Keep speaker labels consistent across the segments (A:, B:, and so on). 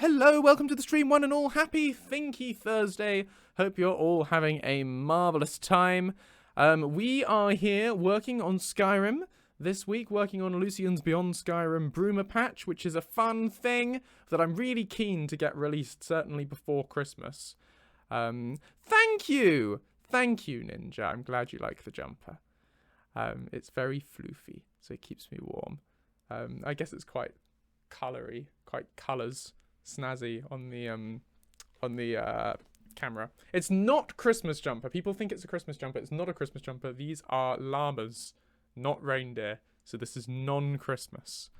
A: hello, welcome to the stream, one and all. Happy Thinky Thursday. Hope you're all having a marvellous time. We are here working on Skyrim this week, working on Lucian's Beyond Skyrim Bruma patch, which is a fun thing that I'm really keen to get released, certainly before Christmas. Thank you, Ninja. I'm glad you like the jumper. It's very floofy, so it keeps me warm. I guess it's quite colory, quite colours snazzy on the camera. It's not Christmas jumper. People think it's a Christmas jumper. It's not a Christmas jumper. These are llamas, not reindeer. So this is non-Christmas.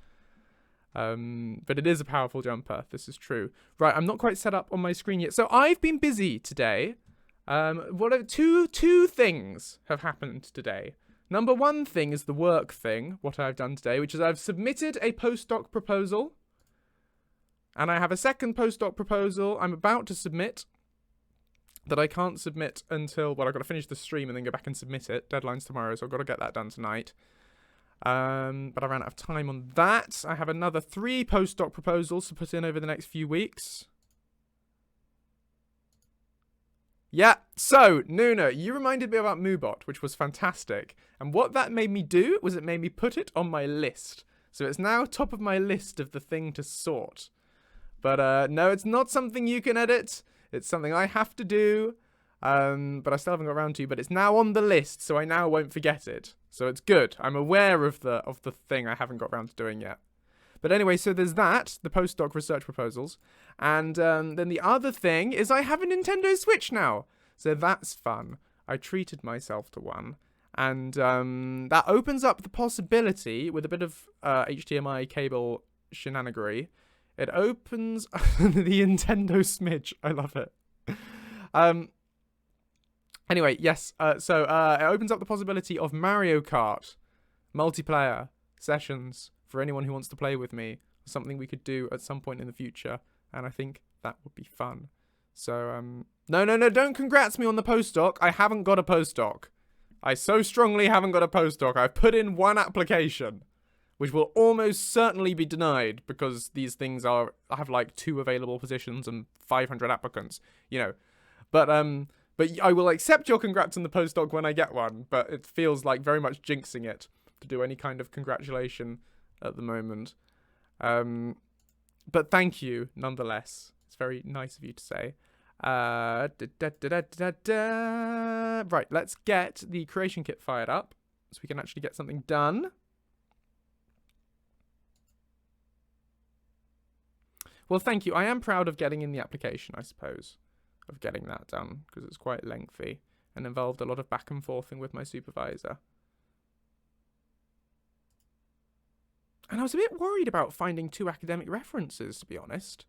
A: But it is a powerful jumper. This is true. Right, I'm not quite set up on my screen yet. So I've been busy today. Two things have happened today. Number one thing is the work thing, what I've done today, which is I've submitted a postdoc proposal. And I have a second postdoc proposal I'm about to submit that I can't submit until, well, I've got to finish the stream and then go back and submit it. Deadline's tomorrow, so I've got to get that done tonight. But I ran out of time on that. I have another 3 postdoc proposals to put in over the next few weeks. Yeah, so, Nuna, you reminded me about Moobot, which was fantastic. And what that made me do was it made me put it on my list. So it's now top of my list of the thing to sort. But no, it's not something you can edit. It's something I have to do. But I still haven't got around to. But it's now on the list, so I now won't forget it. So it's good. I'm aware of the thing I haven't got around to doing yet. But anyway, so there's that, the postdoc research proposals. And then the other thing is I have a Nintendo Switch now. So that's fun. I treated myself to one. And that opens up the possibility, with a bit of HDMI cable shenanigery, it opens the Nintendo Smidge. I love it. Anyway, yes. So it opens up the possibility of Mario Kart multiplayer sessions for anyone who wants to play with me. Something we could do at some point in the future. And I think that would be fun. So, no, don't congrats me on the postdoc. I haven't got a postdoc. I so strongly haven't got a postdoc. I've put in 1 application, which will almost certainly be denied because these things have like 2 available positions and 500 applicants, you know. But I will accept your congrats on the postdoc when I get one, but it feels like very much jinxing it to do any kind of congratulation at the moment. But thank you nonetheless. It's very nice of you to say. Right, let's get the creation kit fired up so we can actually get something done. Well, thank you. I am proud of getting in the application, I suppose, of getting that done, because it's quite lengthy and involved a lot of back and forthing with my supervisor. And I was a bit worried about finding 2 academic references, to be honest.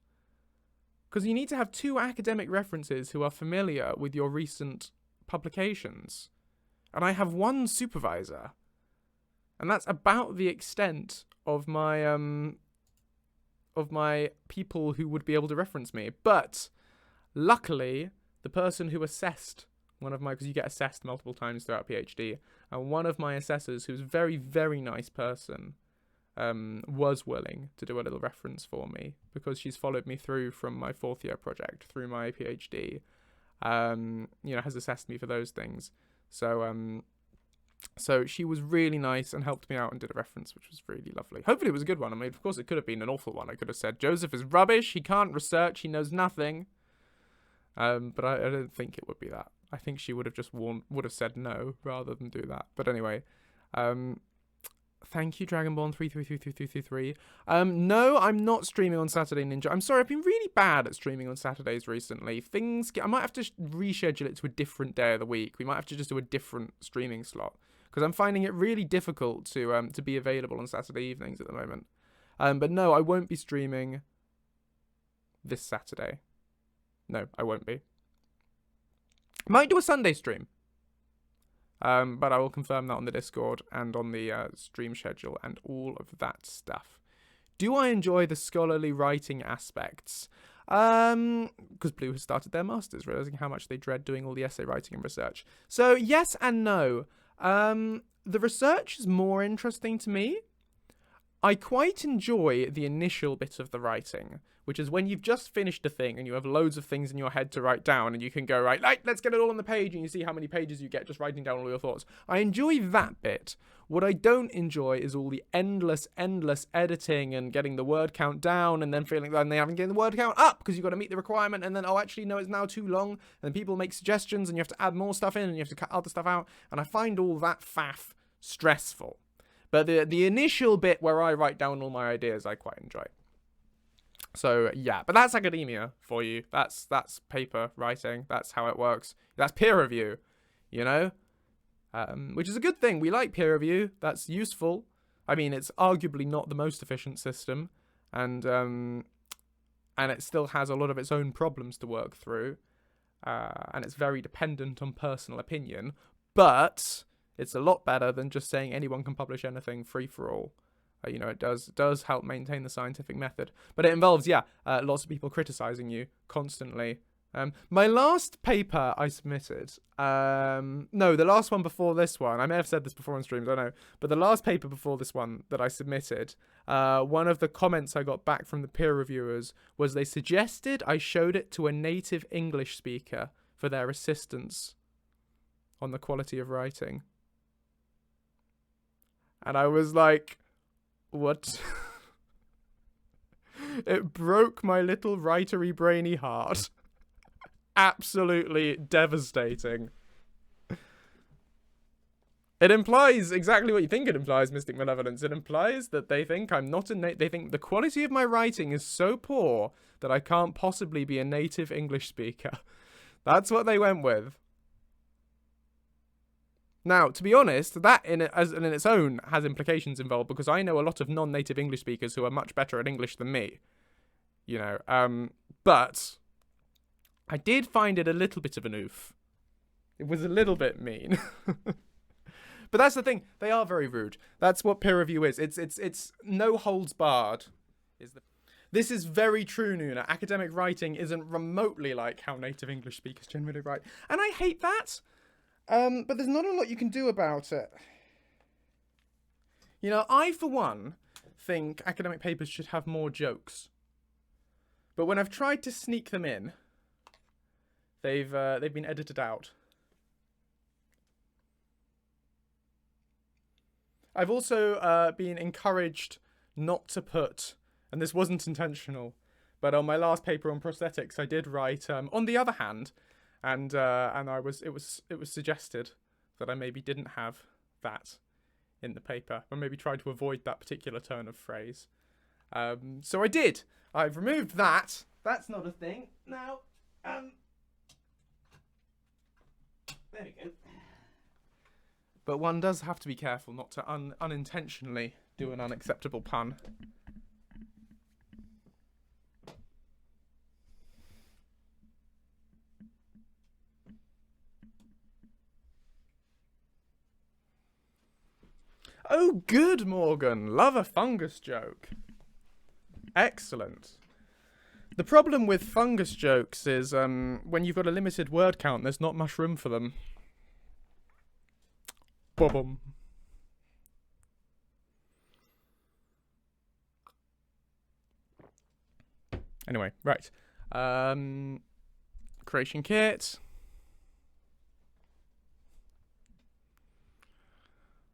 A: Because you need to have 2 academic references who are familiar with your recent publications. And I have 1 supervisor. And that's about the extent of my people who would be able to reference me. But luckily, the person who assessed one of my, because you get assessed multiple times throughout PhD, and one of my assessors, who's a very, very nice person, was willing to do a little reference for me because she's followed me through from my 4th year project through my PhD. Has assessed me for those things. So she was really nice and helped me out and did a reference, which was really lovely. Hopefully it was a good one. I mean, of course it could have been an awful one. I could have said, Joseph is rubbish. He can't research. He knows nothing. But I don't think it would be that. I think she would have just would have said no rather than do that. But anyway, thank you, Dragonborn333333. No, I'm not streaming on Saturday, Ninja. I'm sorry, I've been really bad at streaming on Saturdays recently. I might have to reschedule it to a different day of the week. We might have to just do a different streaming slot because I'm finding it really difficult to be available on Saturday evenings at the moment. But no, I won't be streaming this Saturday. No, I won't be. Might do a Sunday stream. But I will confirm that on the Discord and on the stream schedule and all of that stuff. Do I enjoy the scholarly writing aspects? Because Blue has started their masters, realizing how much they dread doing all the essay writing and research. So yes and no. The research is more interesting to me. I quite enjoy the initial bit of the writing, which is when you've just finished a thing and you have loads of things in your head to write down and you can go, right, let's get it all on the page, and you see how many pages you get just writing down all your thoughts. I enjoy that bit. What I don't enjoy is all the endless editing and getting the word count down and then feeling that they haven't getting the word count up because you've got to meet the requirement, and then, oh, actually, no, it's now too long, and then people make suggestions and you have to add more stuff in and you have to cut other stuff out, and I find all that faff stressful. But the initial bit where I write down all my ideas, I quite enjoy. So yeah, but that's academia for you. That's paper writing. That's how it works. That's peer review, you know, which is a good thing. We like peer review. That's useful. I mean, it's arguably not the most efficient system, and it still has a lot of its own problems to work through, and it's very dependent on personal opinion. But it's a lot better than just saying anyone can publish anything free for all. You know, it does help maintain the scientific method. But it involves, lots of people criticizing you constantly. My last paper I submitted, no, the last one before this one, I may have said this before on streams, I know, but the last paper before this one that I submitted, one of the comments I got back from the peer reviewers was they suggested I showed it to a native English speaker for their assistance on the quality of writing. And I was like, what? It broke my little writery brainy heart. Absolutely devastating. It implies exactly what you think it implies, Mystic Malevolence. It implies that they think I'm not they think the quality of my writing is so poor that I can't possibly be a native English speaker. That's what they went with. Now, to be honest, that in its own has implications involved, because I know a lot of non-native English speakers who are much better at English than me. You know, but I did find it a little bit of an oof. It was a little bit mean. But that's the thing. They are very rude. That's what peer review is. It's no holds barred. This is very true, Nuna. Academic writing isn't remotely like how native English speakers generally write. And I hate that. But there's not a lot you can do about it. You know, I, for one, think academic papers should have more jokes. But when I've tried to sneak them in, they've been edited out. I've also been encouraged not to put, and this wasn't intentional, but on my last paper on prosthetics, I did write, on the other hand, and it was suggested that I maybe didn't have that in the paper, or maybe tried to avoid that particular turn of phrase. So I did. I've removed that. That's not a thing. Now, there we go. But one does have to be careful not to unintentionally do an unacceptable pun. Oh, good, Morgan. Love a fungus joke. Excellent. The problem with fungus jokes is when you've got a limited word count, there's not much room for them. Boom. Anyway, right. Creation kit.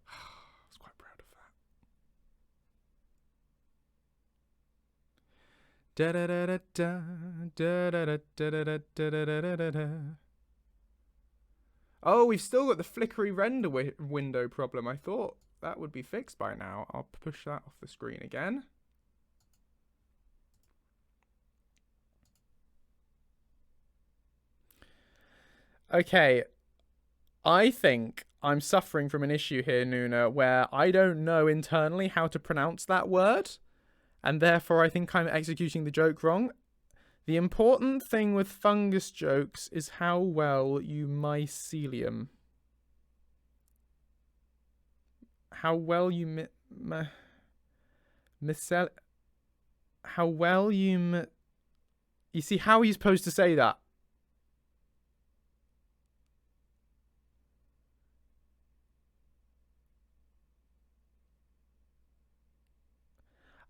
A: I was quite proud of that. Da da da da da da da da da da da da da. Oh, we've still got the flickery render window problem. I thought that would be fixed by now. I'll push that off the screen again. Okay. I think I'm suffering from an issue here, Nuna, where I don't know internally how to pronounce that word, and therefore I think I'm executing the joke wrong. The important thing with fungus jokes is how well you mycelium. How well you how well you you see, how are you supposed to say that?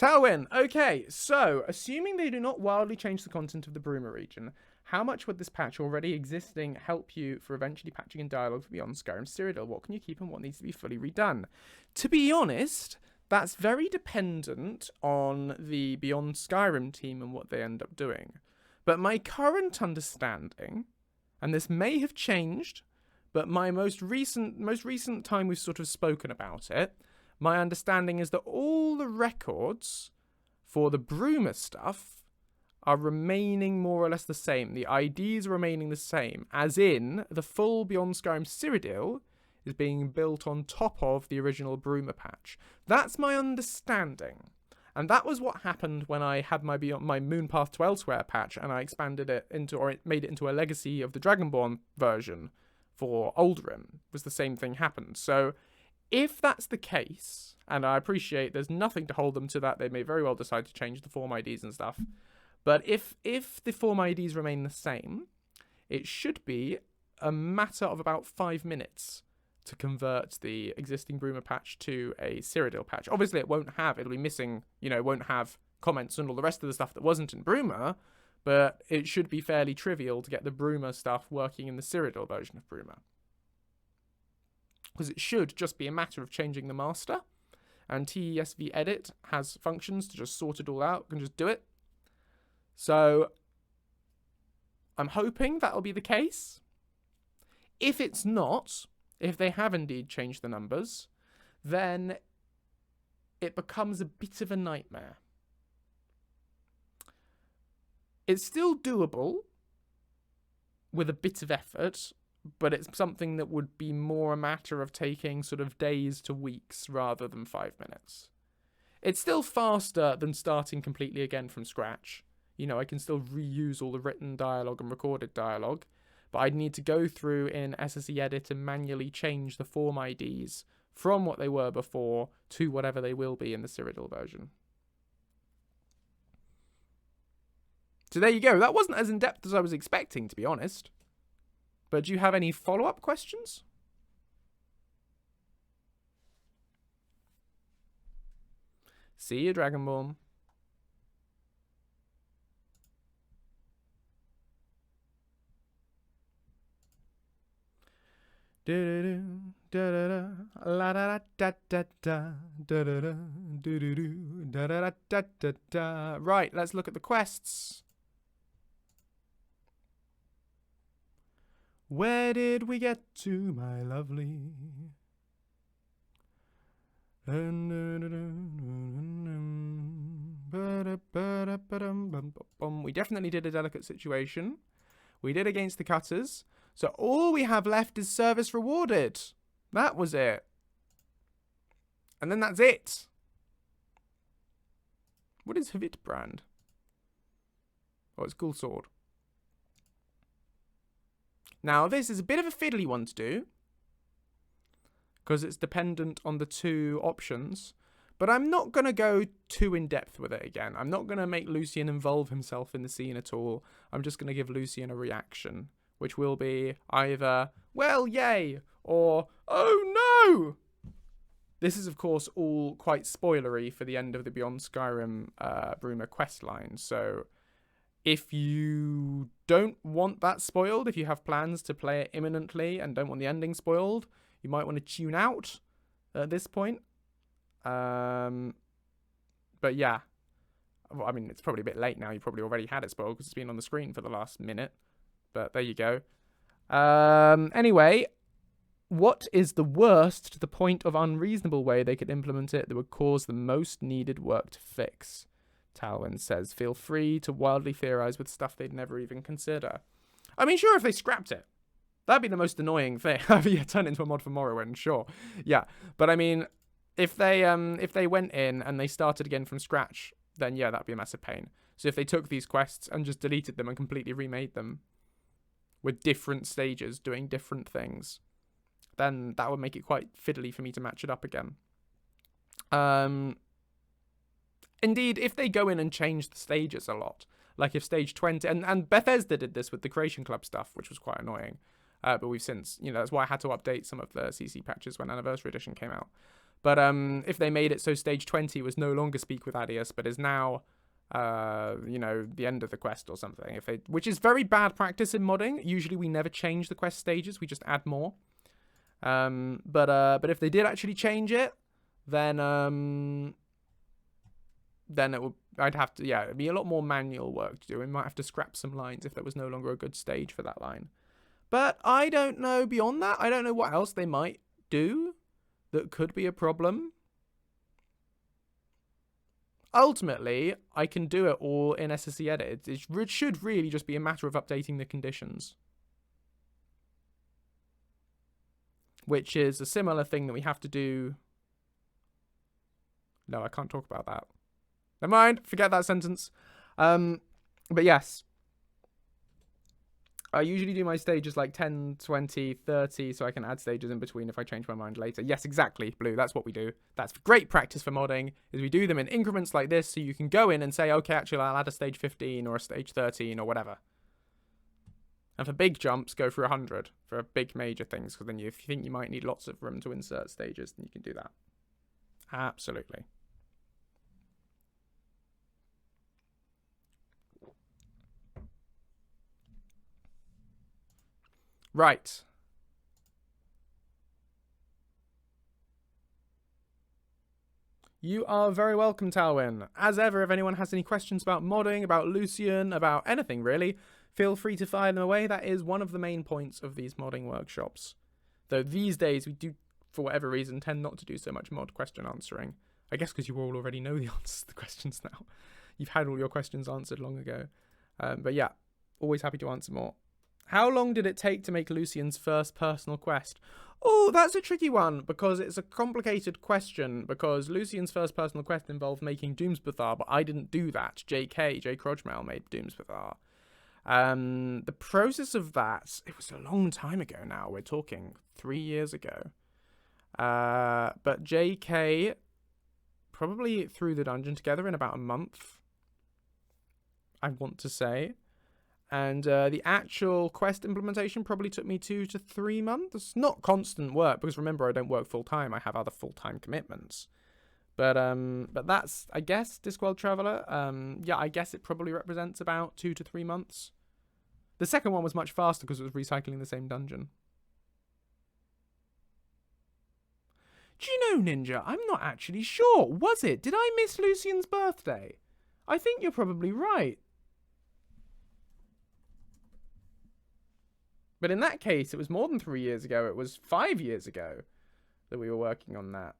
A: Talwyn, okay, so assuming they do not wildly change the content of the Bruma region, how much would this patch already existing help you for eventually patching in dialogue for Beyond Skyrim Cyrodiil? What can you keep and what needs to be fully redone? To be honest, that's very dependent on the Beyond Skyrim team and what they end up doing. But my current understanding, and this may have changed, but my most recent time we've sort of spoken about it, my understanding is that all the records for the Bruma stuff are remaining more or less the same. The IDs are remaining the same, as in the full Beyond Skyrim Cyrodiil is being built on top of the original Bruma patch. That's my understanding. And that was what happened when I had my Moonpath to Elsewhere patch and I expanded it into, or it made it into a Legacy of the Dragonborn version for Oldrim. Was the same thing happened. So if that's the case, and I appreciate there's nothing to hold them to that, they may very well decide to change the form IDs and stuff. But if the form IDs remain the same, it should be a matter of about 5 minutes to convert the existing Bruma patch to a Cyrodiil patch. Obviously, it'll be missing, it won't have comments and all the rest of the stuff that wasn't in Bruma, but it should be fairly trivial to get the Bruma stuff working in the Cyrodiil version of Bruma. Because it should just be a matter of changing the master, and TESV edit has functions to just sort it all out, can just do it. So I'm hoping that'll be the case. If it's not, if they have indeed changed the numbers, then it becomes a bit of a nightmare. It's still doable with a bit of effort, but it's something that would be more a matter of taking sort of days to weeks rather than 5 minutes. It's still faster than starting completely again from scratch. I can still reuse all the written dialogue and recorded dialogue, but I'd need to go through in SSE Edit and manually change the form IDs from what they were before to whatever they will be in the Cyrodiil version. So there you go. That wasn't as in-depth as I was expecting, to be honest. But do you have any follow-up questions? See you, Dragonborn. Right, let's look at the quests. Where did we get to, my lovely? We definitely did a delicate situation. We did against the cutters. So all we have left is service rewarded. That was it. And then that's it. What is Hvitbrand? Oh, it's Cool Sword. Now, this is a bit of a fiddly one to do, because it's dependent on the two options, but I'm not going to go too in-depth with it again. I'm not going to make Lucian involve himself in the scene at all. I'm just going to give Lucian a reaction, which will be either, well, yay, or, oh no! This is, of course, all quite spoilery for the end of the Beyond Skyrim Bruma questline, so if you don't want that spoiled, if you have plans to play it imminently and don't want the ending spoiled, you might want to tune out at this point. But yeah. Well, I mean, it's probably a bit late now. You probably already had it spoiled because it's been on the screen for the last minute. But there you go. Anyway, what is the worst to the point of unreasonable way they could implement it that would cause the most needed work to fix? Talwyn says, feel free to wildly theorize with stuff they'd never even consider. I mean, sure, if they scrapped it. That'd be the most annoying thing. Yeah, turn it into a mod for Morrowind, sure. Yeah, but I mean, if they went in and they started again from scratch, then yeah, that'd be a massive pain. So if they took these quests and just deleted them and completely remade them with different stages doing different things, then that would make it quite fiddly for me to match it up again. Indeed, if they go in and change the stages a lot, like if stage 20, and Bethesda did this with the Creation Club stuff, which was quite annoying, but we've since, that's why I had to update some of the CC patches when Anniversary Edition came out. But if they made it so stage 20 was no longer speak with Adius, but is now, the end of the quest or something, which is very bad practice in modding. Usually we never change the quest stages, we just add more. But if they did actually change it, then it would, it'd be a lot more manual work to do. We might have to scrap some lines if there was no longer a good stage for that line. But I don't know beyond that. I don't know what else they might do that could be a problem. Ultimately, I can do it all in SSE Edit. It should really just be a matter of updating the conditions. Which is a similar thing that we have to do. No, I can't talk about that. Never mind, forget that sentence. But yes. I usually do my stages like 10, 20, 30, so I can add stages in between if I change my mind later. Yes, exactly, Blue, that's what we do. That's great practice for modding, is we do them in increments like this, so you can go in and say, okay, actually, I'll add a stage 15 or a stage 13 or whatever. And for big jumps, go for 100 for big major things, because then if you think you might need lots of room to insert stages, then you can do that. Absolutely. Right. You are very welcome, Talwyn. As ever, if anyone has any questions about modding, about Lucian, about anything really, feel free to fire them away. That is one of the main points of these modding workshops. Though these days we do, for whatever reason, tend not to do so much mod question answering. I guess because you all already know the answers to the questions now. You've had all your questions answered long ago. But yeah, always happy to answer more. How long did it take to make Lucian's first personal quest? Oh, that's a tricky one, because it's a complicated question, because Lucian's first personal quest involved making Doomspathar, but I didn't do that. J. Crojmel made Doomspathar. The process of that, it was a long time ago now. We're talking 3 years ago. But JK probably threw the dungeon together in about a month, I want to say. And the actual quest implementation probably took me 2 to 3 months. Not constant work, because remember, I don't work full-time. I have other full-time commitments. But that's, I guess, Discworld Traveler. Yeah, I guess it probably represents about 2 to 3 months. The second one was much faster because it was recycling the same dungeon. Do you know, Ninja? I'm not actually sure. Was it? Did I miss Lucian's birthday? I think you're probably right. But in that case, it was more than 3 years ago. It was 5 years ago that we were working on that.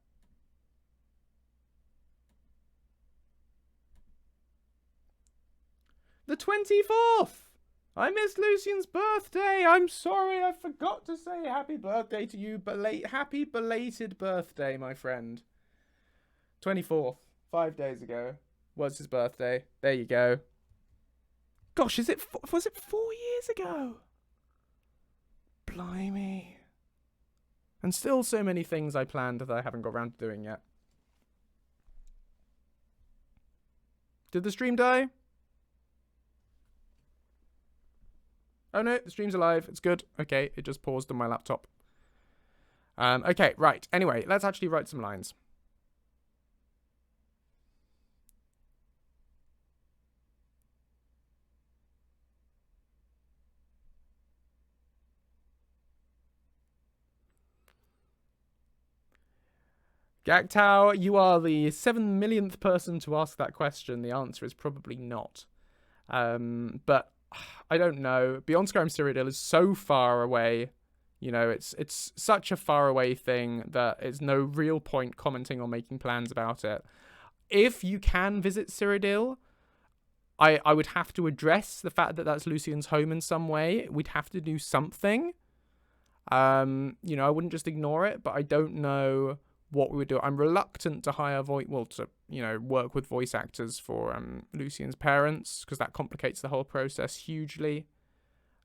A: The 24th! I missed Lucian's birthday! I'm sorry, I forgot to say happy birthday to you. Happy belated birthday, my friend. 24th, 5 days ago, was his birthday. There you go. Gosh, was it 4 years ago? Blimey. And still so many things I planned that I haven't got around to doing yet. Did the stream die? Oh no, the stream's alive. It's good. Okay, it just paused on my laptop. Okay, right. Anyway, let's actually write some lines. Gactao, you are the 7 millionth person to ask that question. The answer is probably not. But I don't know. Beyond Skyrim Cyrodiil is so far away. You know, it's such a far away thing that it's no real point commenting or making plans about it. If you can visit Cyrodiil, I would have to address the fact that that's Lucian's home in some way. We'd have to do something. You know, I wouldn't just ignore it, but I don't know what we would do. I'm reluctant to hire work with voice actors for Lucian's parents, because that complicates the whole process hugely.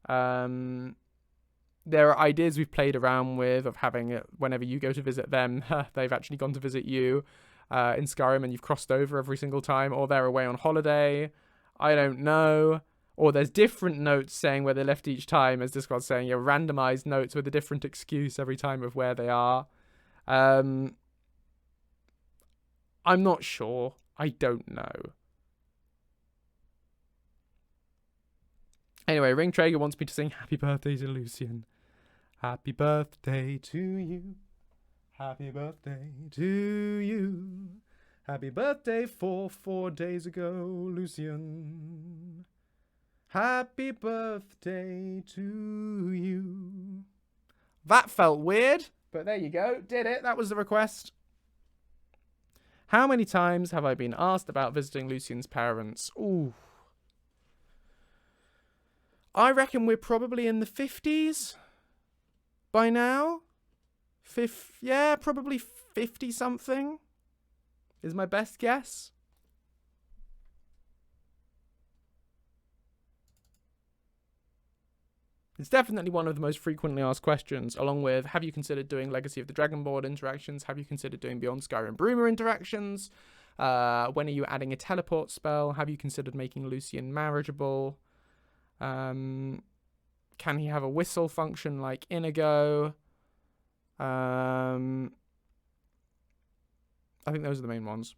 A: There are ideas we've played around with of having it whenever you go to visit them, they've actually gone to visit you in Skyrim and you've crossed over every single time, or they're away on holiday. I don't know. Or there's different notes saying where they left each time, as Discord's saying, randomized notes with a different excuse every time of where they are. I'm not sure. I don't know. Anyway, Ring Traeger wants me to sing Happy Birthday to Lucian. Happy birthday to you. Happy birthday to you. Happy birthday 4 days ago, Lucian. Happy birthday to you. That felt weird, but there you go. Did it. That was the request. How many times have I been asked about visiting Lucian's parents? Ooh. I reckon we're probably in the 50s by now. Yeah, probably 50-something is my best guess. It's definitely one of the most frequently asked questions, along with, have you considered doing Legacy of the Dragonborn interactions? Have you considered doing Beyond Skyrim Bruma interactions? When are you adding a teleport spell? Have you considered making Lucian marriageable? Can he have a whistle function like Inigo? I think those are the main ones.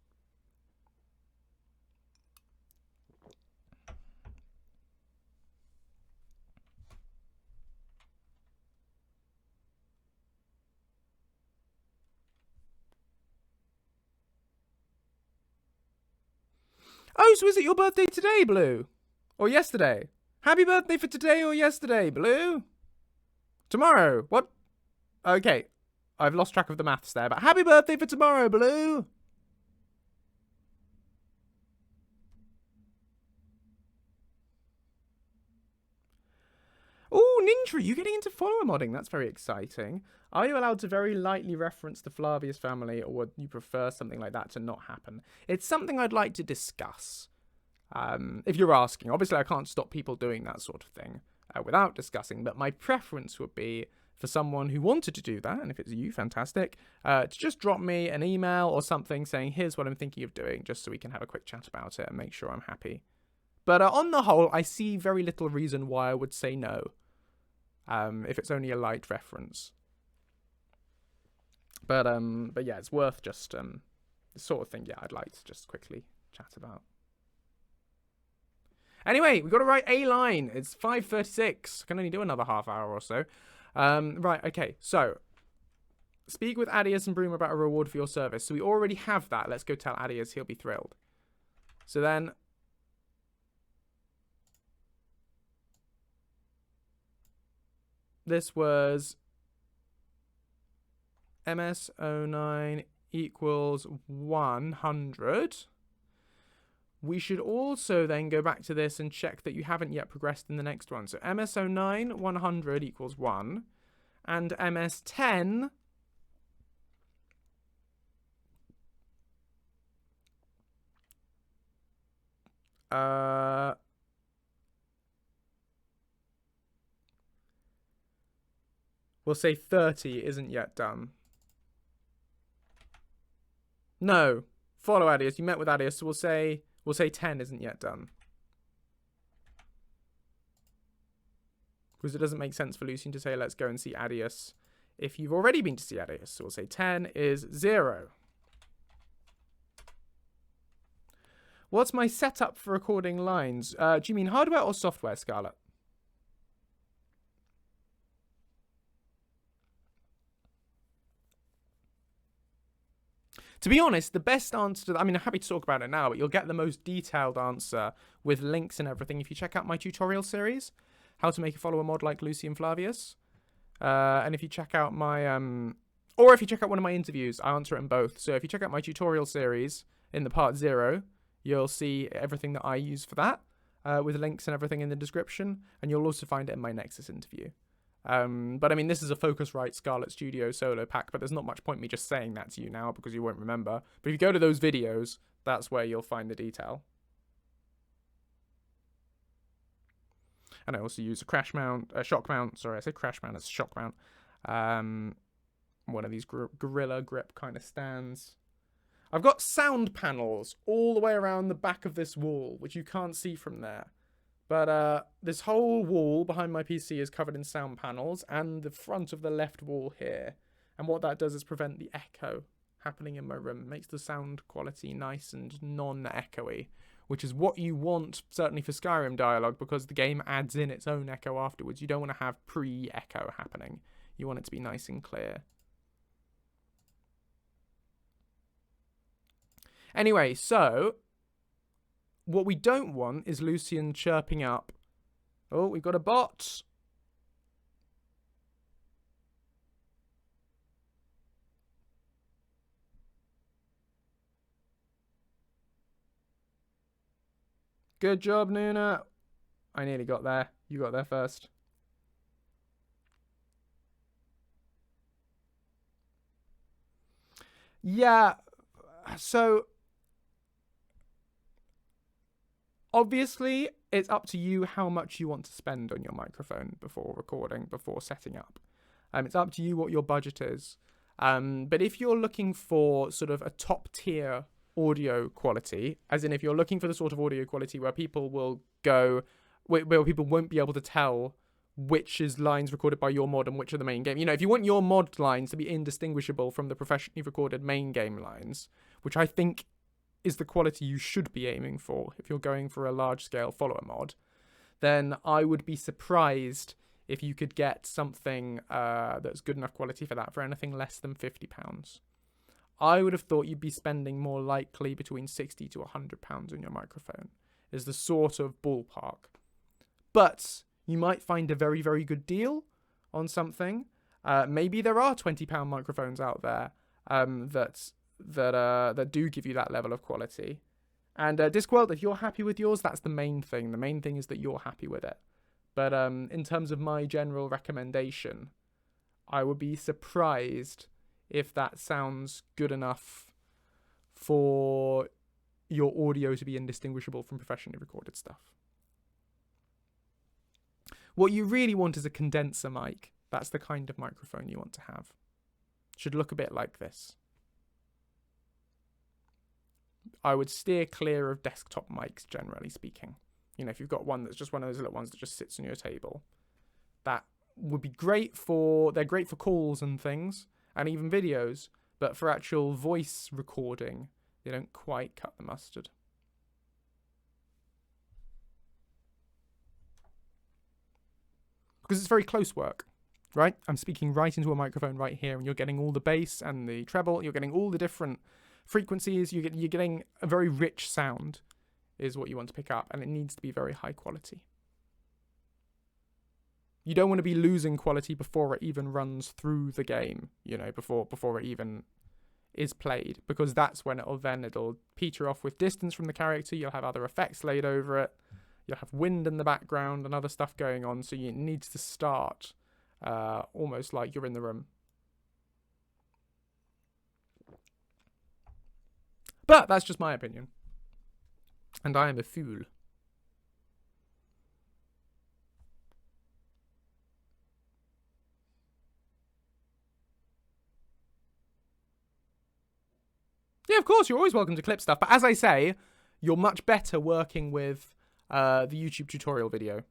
A: Oh, so is it your birthday today, Blue? Or yesterday? Happy birthday for today or yesterday, Blue? Tomorrow. What? Okay. I've lost track of the maths there, but happy birthday for tomorrow, Blue. Oh, Ninja, you getting into follower modding? That's very exciting. Are you allowed to very lightly reference the Flavius family, or would you prefer something like that to not happen? It's something I'd like to discuss. If you're asking. Obviously, I can't stop people doing that sort of thing without discussing, but my preference would be for someone who wanted to do that, and if it's you, fantastic, to just drop me an email or something saying, here's what I'm thinking of doing, just so we can have a quick chat about it and make sure I'm happy. But on the whole, I see very little reason why I would say no, if it's only a light reference. But yeah, it's worth just the sort of thing, yeah, I'd like to just quickly chat about. Anyway, we've got to write a line. It's 5:36. I can only do another half hour or so. Right, okay, so speak with Adius and Bruma about a reward for your service. So we already have that. Let's go tell Adius. He'll be thrilled. So then, this was MS09 equals 100. We should also then go back to this and check that you haven't yet progressed in the next one. So MS09, 100 equals 1. And MS10... we'll say 30 isn't yet done. No. Follow Adius. You met with Adius, so we'll say 10 isn't yet done. Because it doesn't make sense for Lucian to say, let's go and see Adius if you've already been to see Adius. So we'll say 10 is 0. What's my setup for recording lines? Do you mean hardware or software, Scarlett? To be honest, the best answer to that, I mean, I'm happy to talk about it now, but you'll get the most detailed answer with links and everything if you check out my tutorial series, how to make a follower mod like Lucien Flavius. And if you check out my, or if you check out one of my interviews, I answer it in both. So if you check out my tutorial series in the part 0, you'll see everything that I use for that, with links and everything in the description. And you'll also find it in my Nexus interview. But I mean, this is a Focusrite Scarlet Studio solo pack, but there's not much point me just saying that to you now because you won't remember. But if you go to those videos, that's where you'll find the detail. And I also use a crash mount, a shock mount. Sorry, I said crash mount, it's a shock mount. One of these Gorilla Grip kind of stands. I've got sound panels all the way around the back of this wall, which you can't see from there. But this whole wall behind my PC is covered in sound panels, and the front of the left wall here. And what that does is prevent the echo happening in my room. It makes the sound quality nice and non-echoey, which is what you want, certainly for Skyrim dialogue, because the game adds in its own echo afterwards. You don't want to have pre-echo happening. You want it to be nice and clear. Anyway, so what we don't want is Lucian chirping up. Oh, we've got a bot. Good job, Nuna. I nearly got there. You got there first. Yeah, so obviously it's up to you how much you want to spend on your microphone before recording, before setting up. It's up to you what your budget is. But if you're looking for sort of a top tier audio quality, as in if you're looking for the sort of audio quality where people will go, where people won't be able to tell which is lines recorded by your mod and which are the main game. You know, if you want your mod lines to be indistinguishable from the professionally recorded main game lines, which I think is the quality you should be aiming for if you're going for a large-scale follower mod, then I would be surprised if you could get something that's good enough quality for that for anything less than £50. I would have thought you'd be spending more likely between £60 to £100 on your microphone, is the sort of ballpark. But you might find a very, very good deal on something. Maybe there are £20 microphones out there that do give you that level of quality. And Discworld, if you're happy with yours, that's the main thing. The main thing is that you're happy with it. But in terms of my general recommendation, I would be surprised if that sounds good enough for your audio to be indistinguishable from professionally recorded stuff. What you really want is a condenser mic. That's the kind of microphone you want to have. Should look a bit like this. I would steer clear of desktop mics, generally speaking. You know, if you've got one that's just one of those little ones that just sits on your table, that would be great for, they're great for calls and things, and even videos, but for actual voice recording, they don't quite cut the mustard. Because it's very close work, right? I'm speaking right into a microphone right here, and you're getting all the bass and the treble, you're getting all the different frequencies, you're getting a very rich sound is what you want to pick up, and it needs to be very high quality. You don't want to be losing quality before it even runs through the game, you know, before it even is played, because that's when it'll peter off with distance from the character. You'll have other effects laid over it. You'll have wind in the background and other stuff going on, so it needs to start almost like you're in the room. But that's just my opinion. And I am a fool. Yeah, of course, you're always welcome to clip stuff. But as I say, you're much better working with the YouTube tutorial video.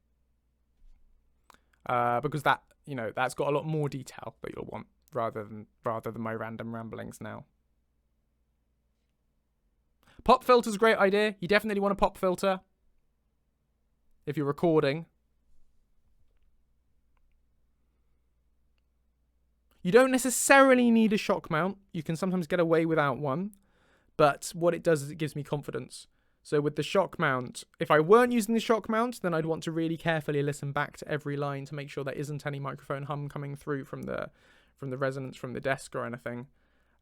A: Because that, you know, that's got a lot more detail that you'll want rather than my random ramblings now. Pop filter's a great idea. You definitely want a pop filter if you're recording. You don't necessarily need a shock mount. You can sometimes get away without one. But what it does is it gives me confidence. So with the shock mount, if I weren't using the shock mount, then I'd want to really carefully listen back to every line to make sure there isn't any microphone hum coming through from the resonance from the desk or anything,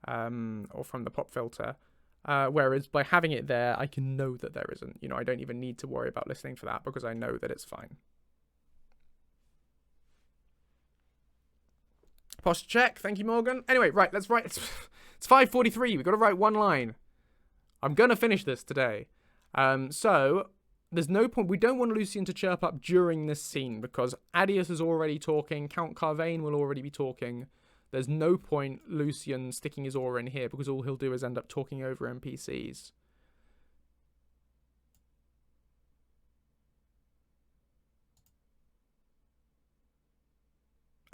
A: or from the pop filter. Whereas by having it there, I can know that there isn't. You know, I don't even need to worry about listening for that because I know that it's fine. Posture check. Thank you, Morgan. Anyway, right, let's write. It's 5:43. We've got to write one line. I'm going to finish this today. So there's no point. We don't want Lucian to chirp up during this scene because Adius is already talking. Count Carvain will already be talking. There's no point Lucian sticking his oar in here because all he'll do is end up talking over NPCs.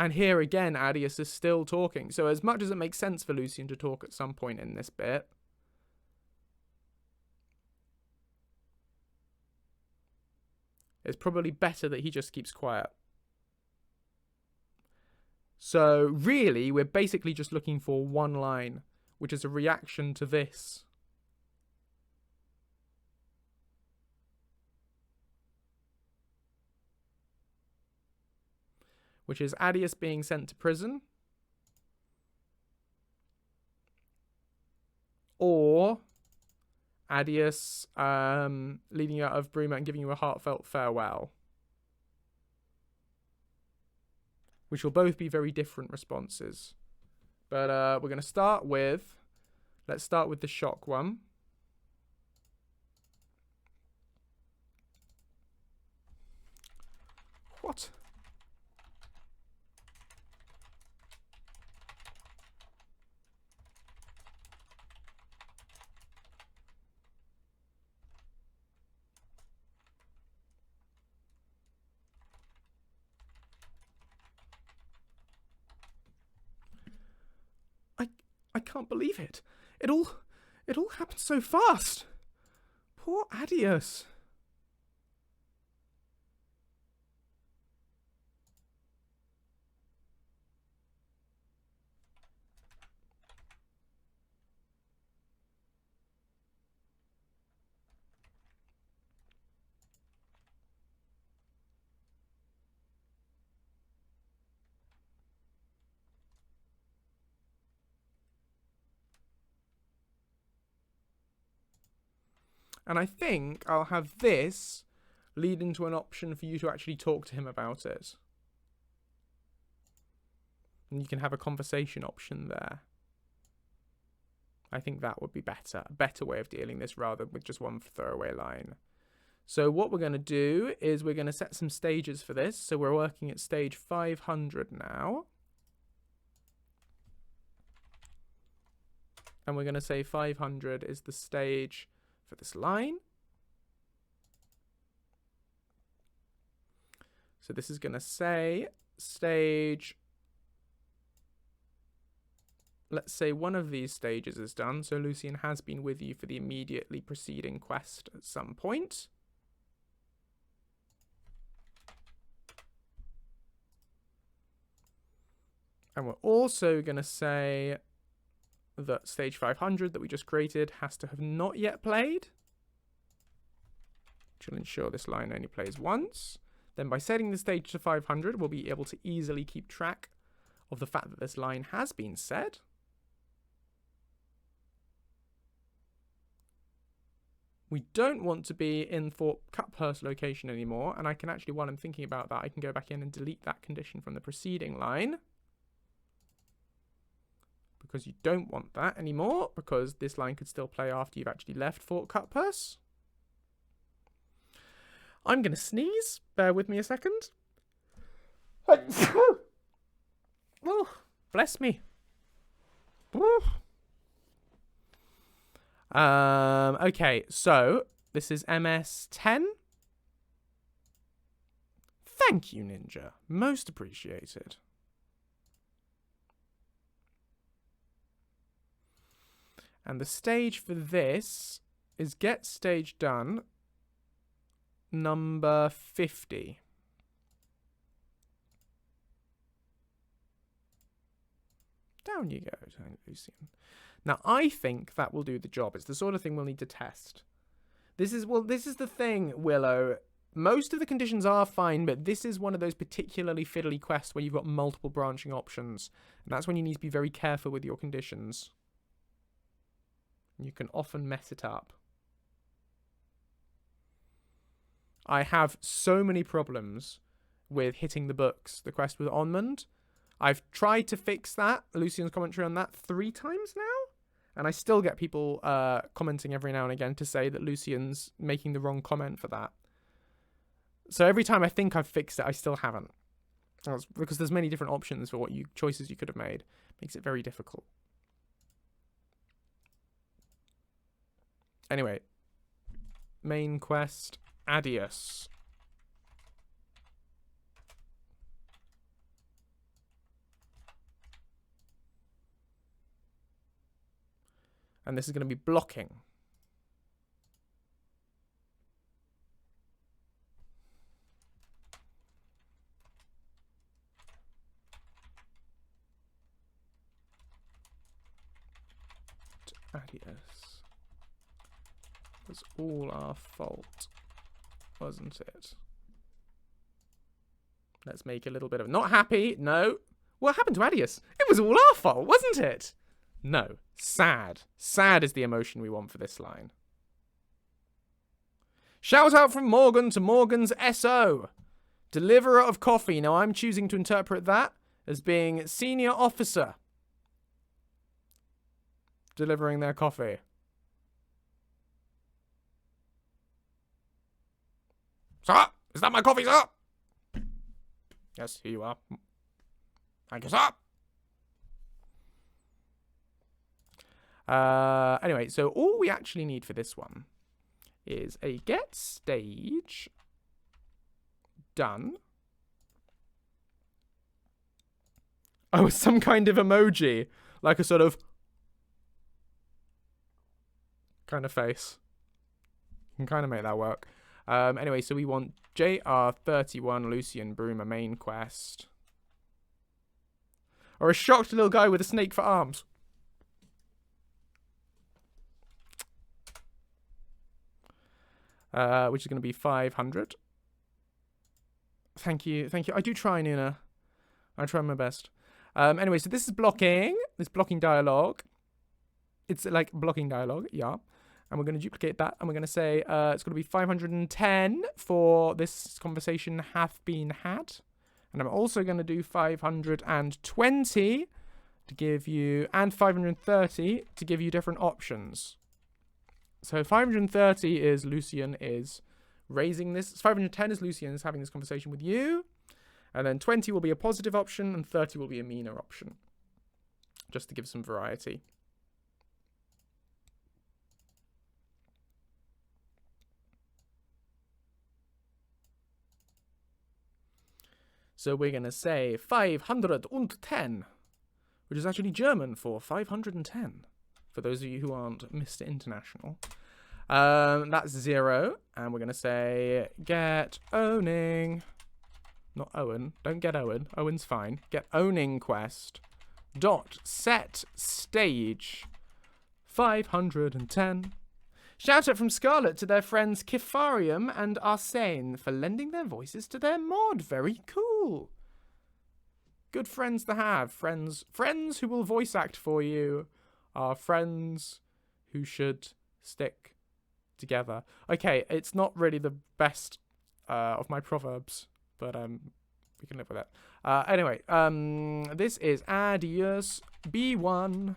A: And here again, Adius is still talking. So as much as it makes sense for Lucian to talk at some point in this bit, it's probably better that he just keeps quiet. So really, we're basically just looking for one line, which is a reaction to this. Which is Adius being sent to prison. Or Adius leading you out of Bruma and giving you a heartfelt farewell. Which will both be very different responses. But we're going to start with... Let's start with the shock one. What? I can't believe it. It all happened so fast. Poor Adius. And I think I'll have this lead into an option for you to actually talk to him about it. And you can have a conversation option there. I think that would be better. A better way of dealing this rather than with just one throwaway line. So what we're going to do is we're going to set some stages for this. So we're working at stage 500 now. And we're going to say 500 is the stage for this line. So this is going to say stage, let's say one of these stages is done. So Lucian has been with you for the immediately preceding quest at some point. And we're also going to say that stage 500 that we just created has to have not yet played, which will ensure this line only plays once. Then by setting the stage to 500, we'll be able to easily keep track of the fact that this line has been set. We don't want to be in Fort Cuthurst location anymore, and I can actually, while I'm thinking about that, I can go back in and delete that condition from the preceding line. Because you don't want that anymore, because this line could still play after you've actually left Fort Cuthurst. I'm going to sneeze. Bear with me a second. Oh, bless me. Okay, so this is MS10. Thank you, Ninja. Most appreciated. And the stage for this is get stage done, number 50. Down you go, Lucian. Now, I think that will do the job. It's the sort of thing we'll need to test. This is the thing, Willow. Most of the conditions are fine, but this is one of those particularly fiddly quests where you've got multiple branching options. And that's when you need to be very careful with your conditions. You can often mess it up. I have so many problems with hitting the books, the quest with Onmund. I've tried to fix that, Lucian's commentary on that 3 times now, and I still get people commenting every now and again to say that Lucian's making the wrong comment for that. So every time I think I've fixed it, I still haven't. That's because there's many different options for what choices you could have made. Makes it very difficult. Anyway, main quest, Adius. And this is going to be blocking. Adios. It was all our fault, wasn't it? Let's make a little bit of... Not happy, no. What happened to Adios? It was all our fault, wasn't it? No. Sad. Sad is the emotion we want for this line. Shout out from Morgan to Morgan's SO. Deliverer of coffee. Now I'm choosing to interpret that as being senior officer. Delivering their coffee. Sir, is that my coffee, sir? Yes, here you are. Thank you, sir. Anyway, so all we actually need for this one is a get stage done. Oh, some kind of emoji, like a sort of kind of face. Can kind of make that work. Anyway, so we want JR31 Lucien Bruma main quest. Or a shocked little guy with a snake for arms. Which is going to be 500. Thank you, thank you. I do try, Nuna. I try my best. Anyway, so this is blocking. This blocking dialogue. It's like blocking dialogue, yeah. And we're going to duplicate that. And we're going to say it's going to be 510 for this conversation hath been had. And I'm also going to do 520 to give you, and 530 to give you different options. So 530 is Lucian is raising this. 510 is Lucian is having this conversation with you. And then 20 will be a positive option and 30 will be a meaner option. Just to give some variety. So we're going to say 510, which is actually German for 510. For those of you who aren't Mr. International. That's 0. And we're going to say get owning. Not Owen. Don't get Owen. Owen's fine. Get owning quest. Dot set stage 510. Shout out from Scarlet to their friends Kifarium and Arsene for lending their voices to their mod. Very cool. Good friends to have. Friends who will voice act for you are friends who should stick together. Okay, it's not really the best of my proverbs, but we can live with it. Anyway, this is Adios B1.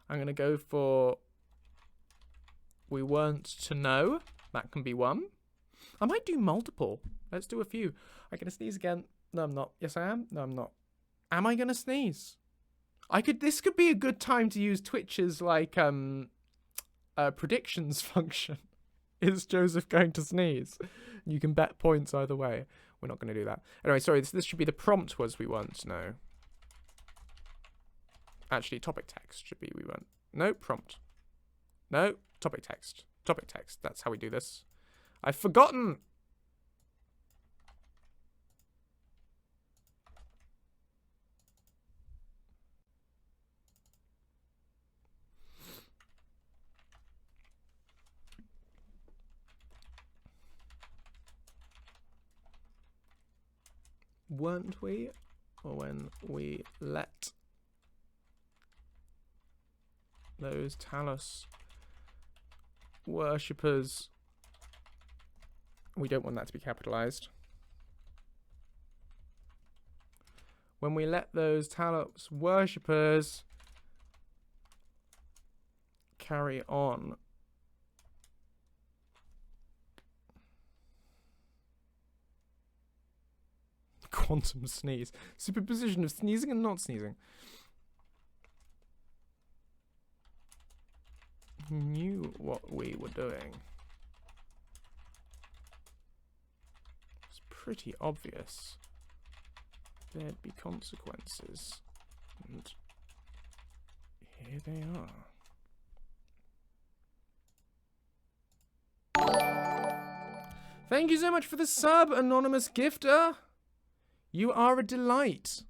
A: I'm going to go for we weren't to know. That can be one. I might do multiple. Let's do a few. I'm going to sneeze again. No, I'm not. Yes, I am. No, I'm not. Am I going to sneeze? This could be a good time to use Twitch's, like, predictions function. Is Joseph going to sneeze? You can bet points either way. We're not going to do that. Anyway, sorry. This should be the prompt was we weren't to know. Actually, topic text should be we weren't. No, prompt. No, topic text. Topic text. That's how we do this. I've forgotten. Weren't we? Or when we let those Talos worshippers, we don't want that to be capitalized. When we let those Talos worshippers carry on. Quantum sneeze. Superposition of sneezing and not sneezing. Knew what we were doing. pretty obvious there'd be consequences. And here they are. Thank you so much for the sub, anonymous gifter. You are a delight.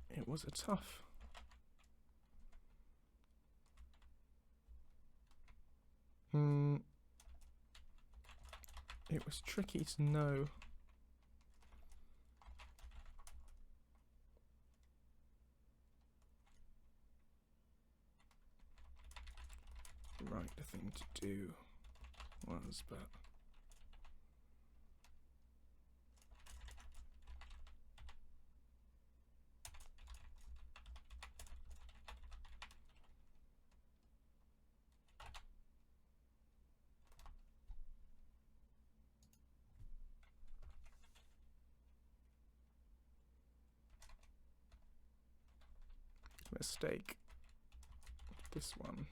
A: It was a tough. It was tricky to know. The right thing to do was, but mistake. This one.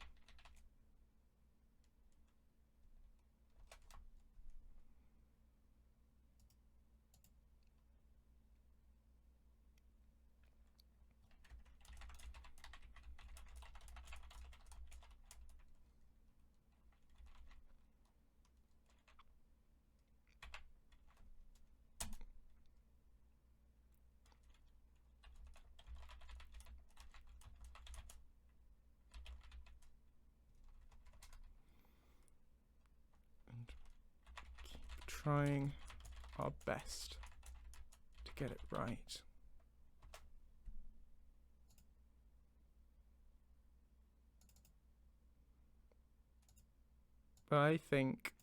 A: Trying our best to get it right. But I think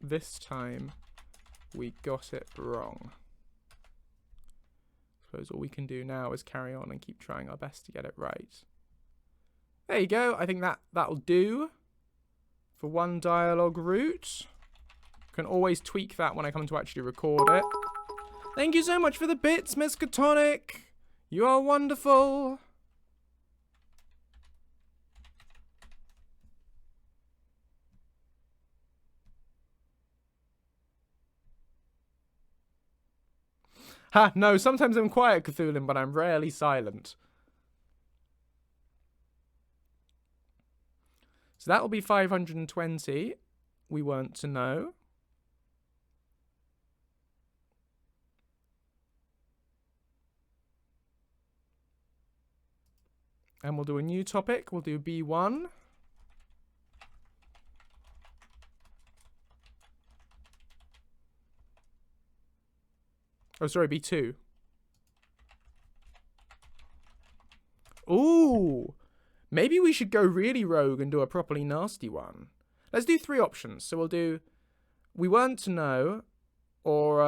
A: this time we got it wrong. I suppose all we can do now is carry on and keep trying our best to get it right. There you go. I think that'll do. For one dialogue route. Can always tweak that when I come to actually record it. Thank you so much for the bits, Miskatonic. You are wonderful. Ha, no, sometimes I'm quiet, Cthulhu, but I'm rarely silent. So that will be 520. We weren't to know. And we'll do a new topic. We'll do B1. Oh, sorry, B2. Ooh. Maybe we should go really rogue and do a properly nasty one. Let's do 3 options. So we'll do we weren't to know, or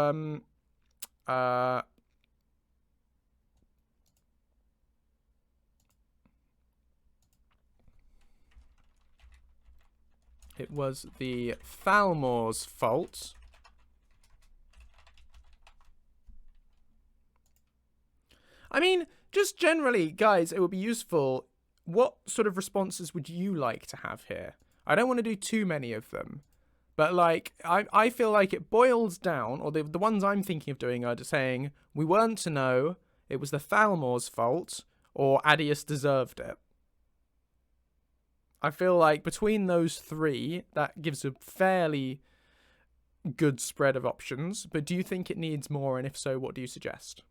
A: it was the Thalmor's fault. I mean, just generally, guys, it would be useful. What sort of responses would you like to have here? I don't want to do too many of them. But, like, I feel like it boils down, or the ones I'm thinking of doing are just saying, we weren't to know, it was the Thalmor's fault, or Adius deserved it. I feel like between those 3, that gives a fairly good spread of options. But do you think it needs more? And if so, what do you suggest?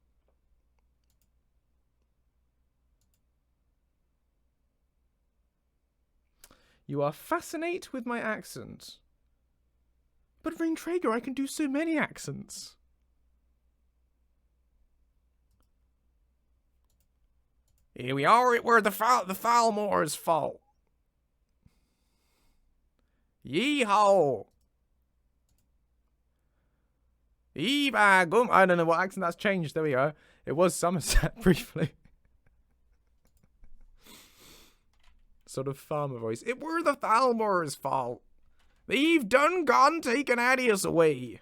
A: You are fascinate with my accent. But Ring Traeger, I can do so many accents. Here we are. It were the Thalmor's fault. Yeehaw. Gum. I don't know what accent that's changed. There we go. It was Somerset briefly. Sort of farmer voice. It were the Thalmor's fault. They've done gone taken Adius away.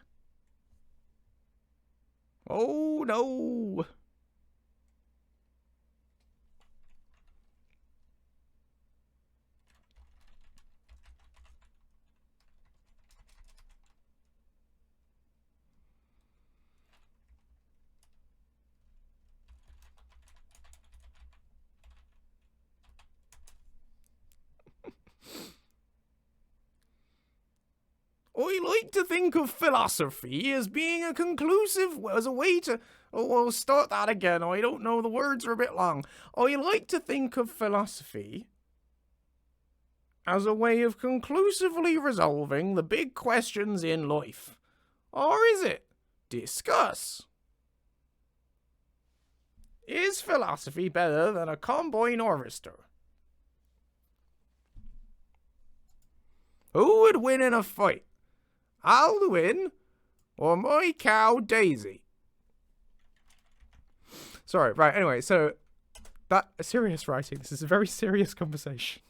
A: Oh no. I like to think of philosophy as being a conclusive, as a way to, I'll start that again, I don't know, the words are a bit long. I like to think of philosophy as a way of conclusively resolving the big questions in life. Or is it? Discuss. Is philosophy better than a combine harvester? Who would win in a fight? Alduin or my cow Daisy? Sorry, right, anyway, so that serious writing. This is a very serious conversation.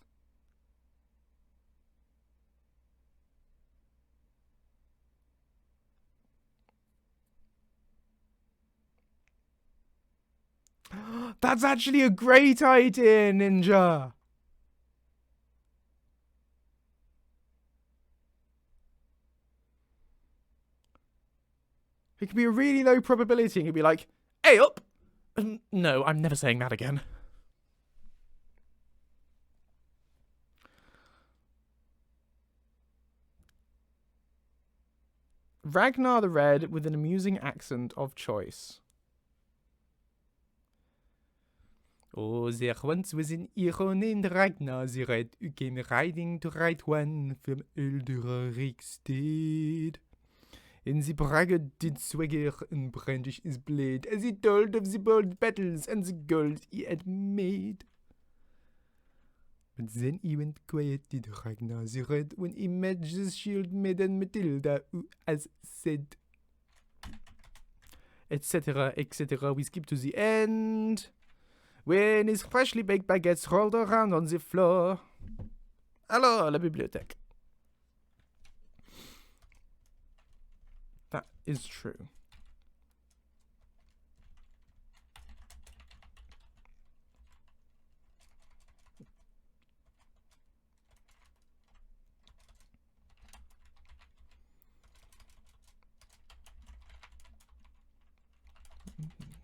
A: That's actually a great idea, Ninja. It could be a really low probability and you'd be like, hey up! No, I'm never saying that again. Ragnar the Red with an amusing accent of choice. Oh, there once was an hero named Ragnar the Red who came riding to right one from Eldura Rikstead. In the braggart did swagger and brandish his blade as he told of the bold battles and the gold he had made. But then he went quiet, did Ragnar the Red, when he met the shield maiden Matilda, who has said, etc., etc. We skip to the end. When his freshly baked baguettes rolled around on the floor. Alors, la bibliothèque. That is true.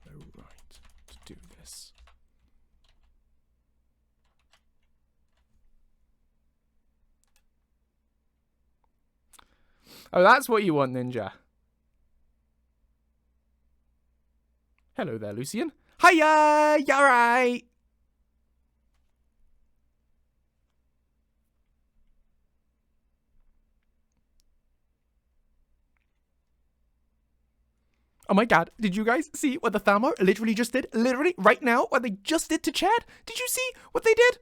A: No right to do this. Oh, that's what you want, Ninja. Hello there, Lucian. Hiya! You alright? Oh my god, did you guys see what the Thalmor literally just did? Literally, right now, what they just did to Chad? Did you see what they did?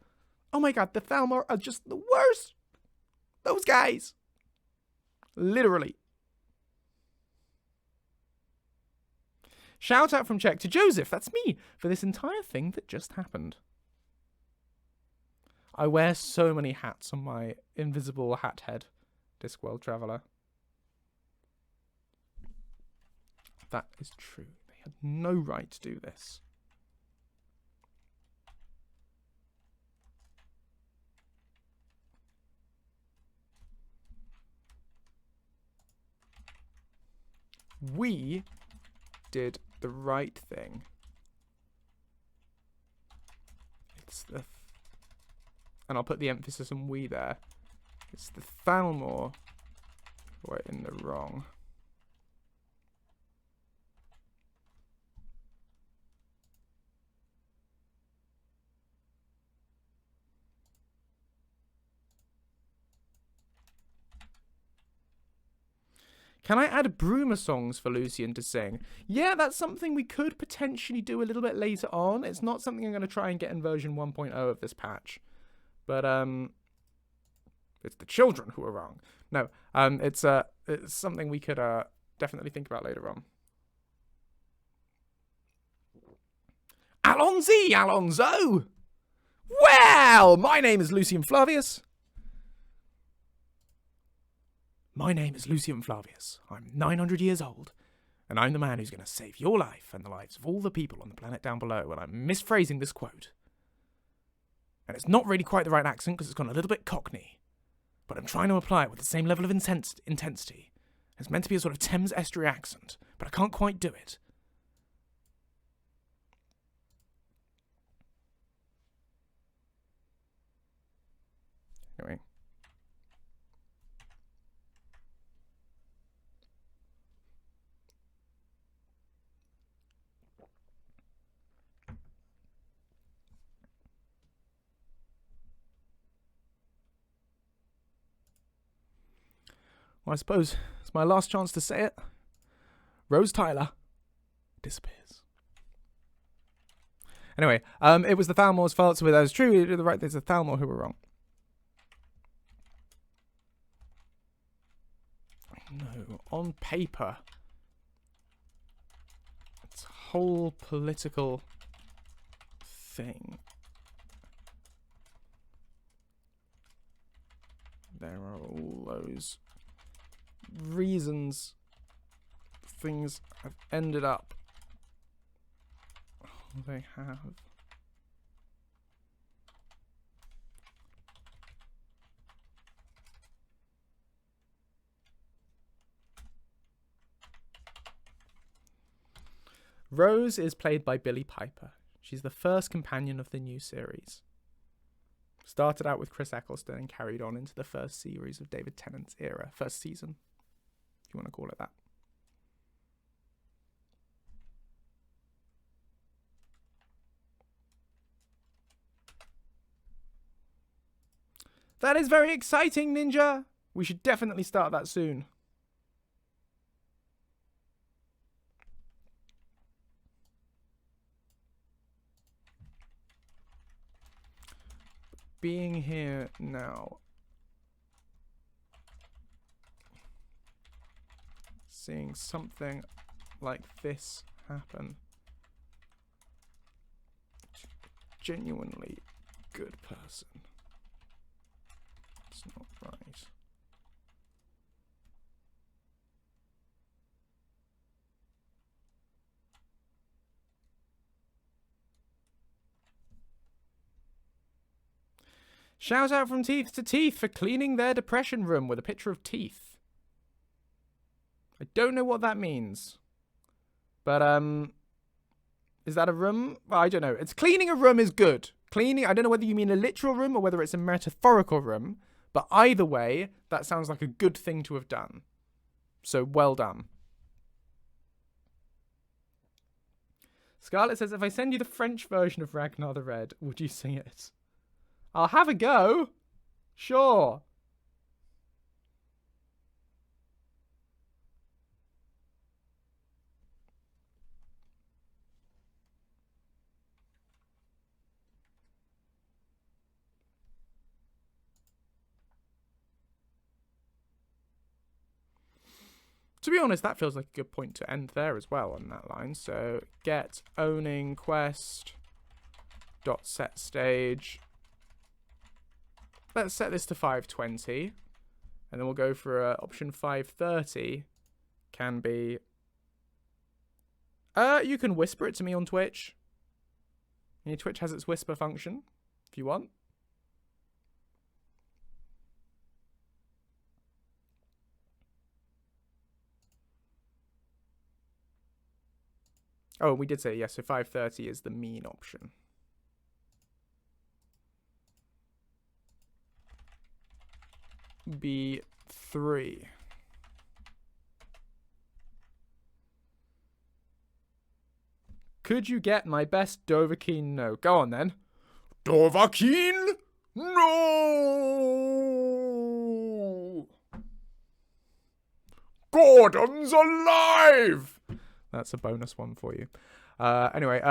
A: Oh my god, the Thalmor are just the worst. Those guys. Literally. Shout out from Czech to Joseph, that's me, for this entire thing that just happened. I wear so many hats on my invisible hat head, Discworld Traveller. That is true. They had no right to do this. We did the right thing. It's the... and I'll put the emphasis on we there. It's the Thalmor who are in the wrong. Can I add Bruma songs for Lucian to sing? Yeah, that's something we could potentially do a little bit later on. It's not something I'm going to try and get in version 1.0 of this patch. But, it's the children who are wrong. No, it's something we could definitely think about later on. Alonso! Well, my name is Lucien Flavius. I'm 900 years old, and I'm the man who's going to save your life and the lives of all the people on the planet down below. And I'm misphrasing this quote. And it's not really quite the right accent because it's gone a little bit Cockney. But I'm trying to apply it with the same level of intensity. It's meant to be a sort of Thames estuary accent, but I can't quite do it. Anyway. Well, I suppose it's my last chance to say it. Rose Tyler disappears. Anyway, it was the Thalmor's fault, so that was true. You did the right thing. It's the Thalmor who were wrong. No, on paper, it's a whole political thing. There are all those reasons things have ended up how they have. Rose is played by Billie Piper. She's the first companion of the new series. Started out with Chris Eccleston and carried on into the first series of David Tennant's era. First season, if you want to call it that. That is very exciting, Ninja! We should definitely start that soon. Being here now, seeing something like this happen, genuinely good person. It's not right. Shout out from Teeth to Teeth for cleaning their depression room with a picture of teeth. I don't know what that means. But, is that a room? Well, I don't know. It's cleaning a room is good. Cleaning, I don't know whether you mean a literal room or whether it's a metaphorical room. But either way, that sounds like a good thing to have done. So, well done. Scarlett says, if I send you the French version of Ragnar the Red, would you sing it? I'll have a go. Sure. To be honest, that feels like a good point to end there as well on that line. So get owning quest dot set stage. Let's set this to 520, and then we'll go for option 530. Can be. You can whisper it to me on Twitch. Your Twitch has its whisper function, if you want. Oh, we did say yes. So 530 is the mean option. B3. Could you get my best Dovahkiin? No. Go on then. Dovahkiin? No! Gordon's alive! That's a bonus one for you. Anyway,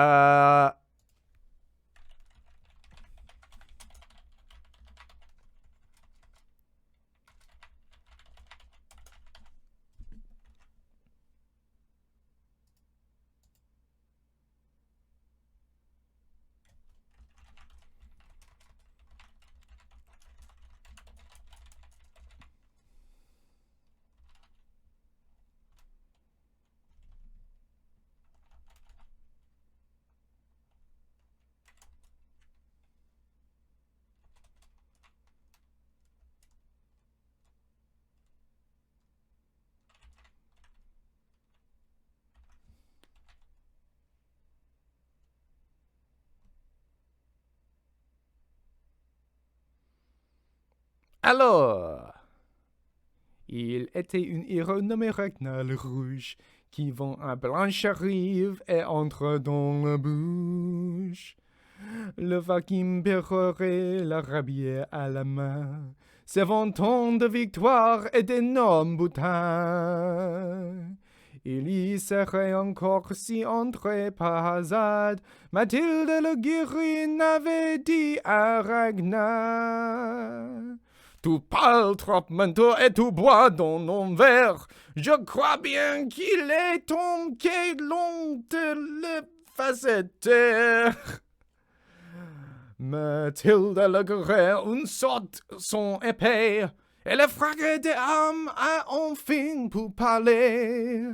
A: alors, il était un héros nommé Ragnar le Rouge qui vend un blanche-rive et entre dans la bouche. Le vacuum perforait la rabière à la main, servant de victoire et d'énormes boutins. Il y serait encore si entré par hasard, Mathilde le guéri n'avait dit à Ragnar. Tu parles trop maintenant et tu bois dans mon verre. Je crois bien qu'il est ton quai long de le facette. Mathilde le guéri une sorte son épée, et le fracas des armes a enfin pu parler.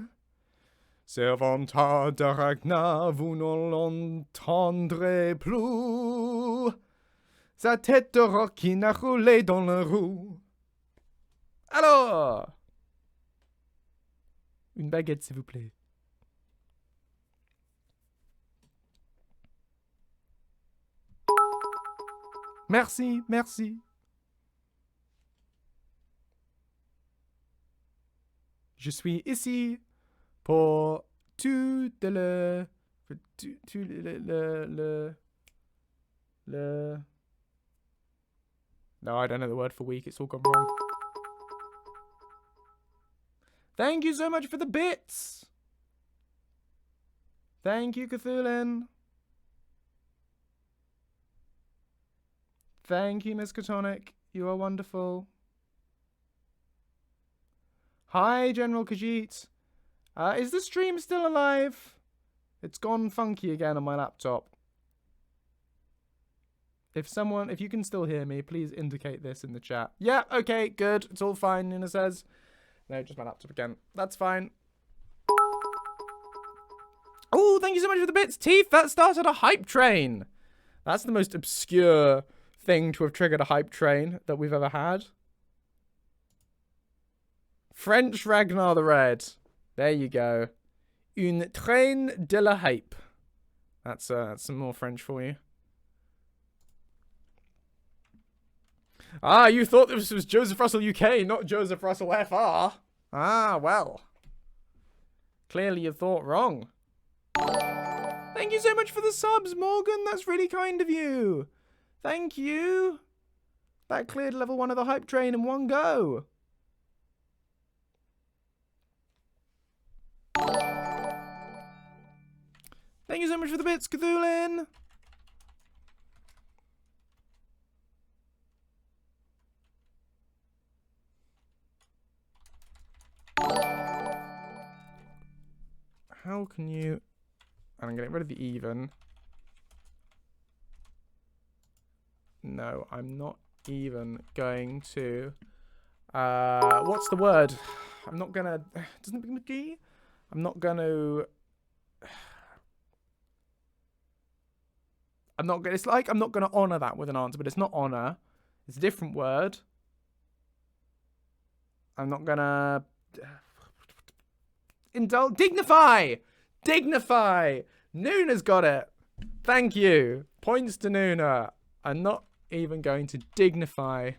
A: Servanta de Ragnar, vous ne l'entendrez plus. Sa tête de roquine a roulé dans la roue. Alors, une baguette, s'il vous plaît. Merci, merci. Je suis ici pour tout le... No, I don't know the word for weak. It's all gone wrong. Thank you so much for the bits. Thank you, Cthulhu. Thank you, Miss Catonic. You are wonderful. Hi, General Khajiit. Is the stream still alive? It's gone funky again on my laptop. If you can still hear me, please indicate this in the chat. Yeah, okay, good. It's all fine, Nina says. No, just my laptop again. That's fine. Oh, thank you so much for the bits. Teeth, that started a hype train. That's the most obscure thing to have triggered a hype train that we've ever had. French Ragnar the Red. There you go. Une train de la hype. That's some more French for you. Ah, you thought this was Joseph Russell UK, not Joseph Russell FR. Ah, well. Clearly you thought wrong. Thank you so much for the subs, Morgan. That's really kind of you. Thank you. That cleared level 1 of the hype train in one go. Thank you so much for the bits, Cthulhu. How can you... I'm getting rid of the even. No, I'm not even going to... what's the word? I'm not gonna... Doesn't it begin with G? I'm not gonna... It's like I'm not gonna honor that with an answer, but it's not honor. It's a different word. I'm not gonna... Dignify! Dignify! Noona's got it. Thank you. Points to Noona. I'm not even going to dignify.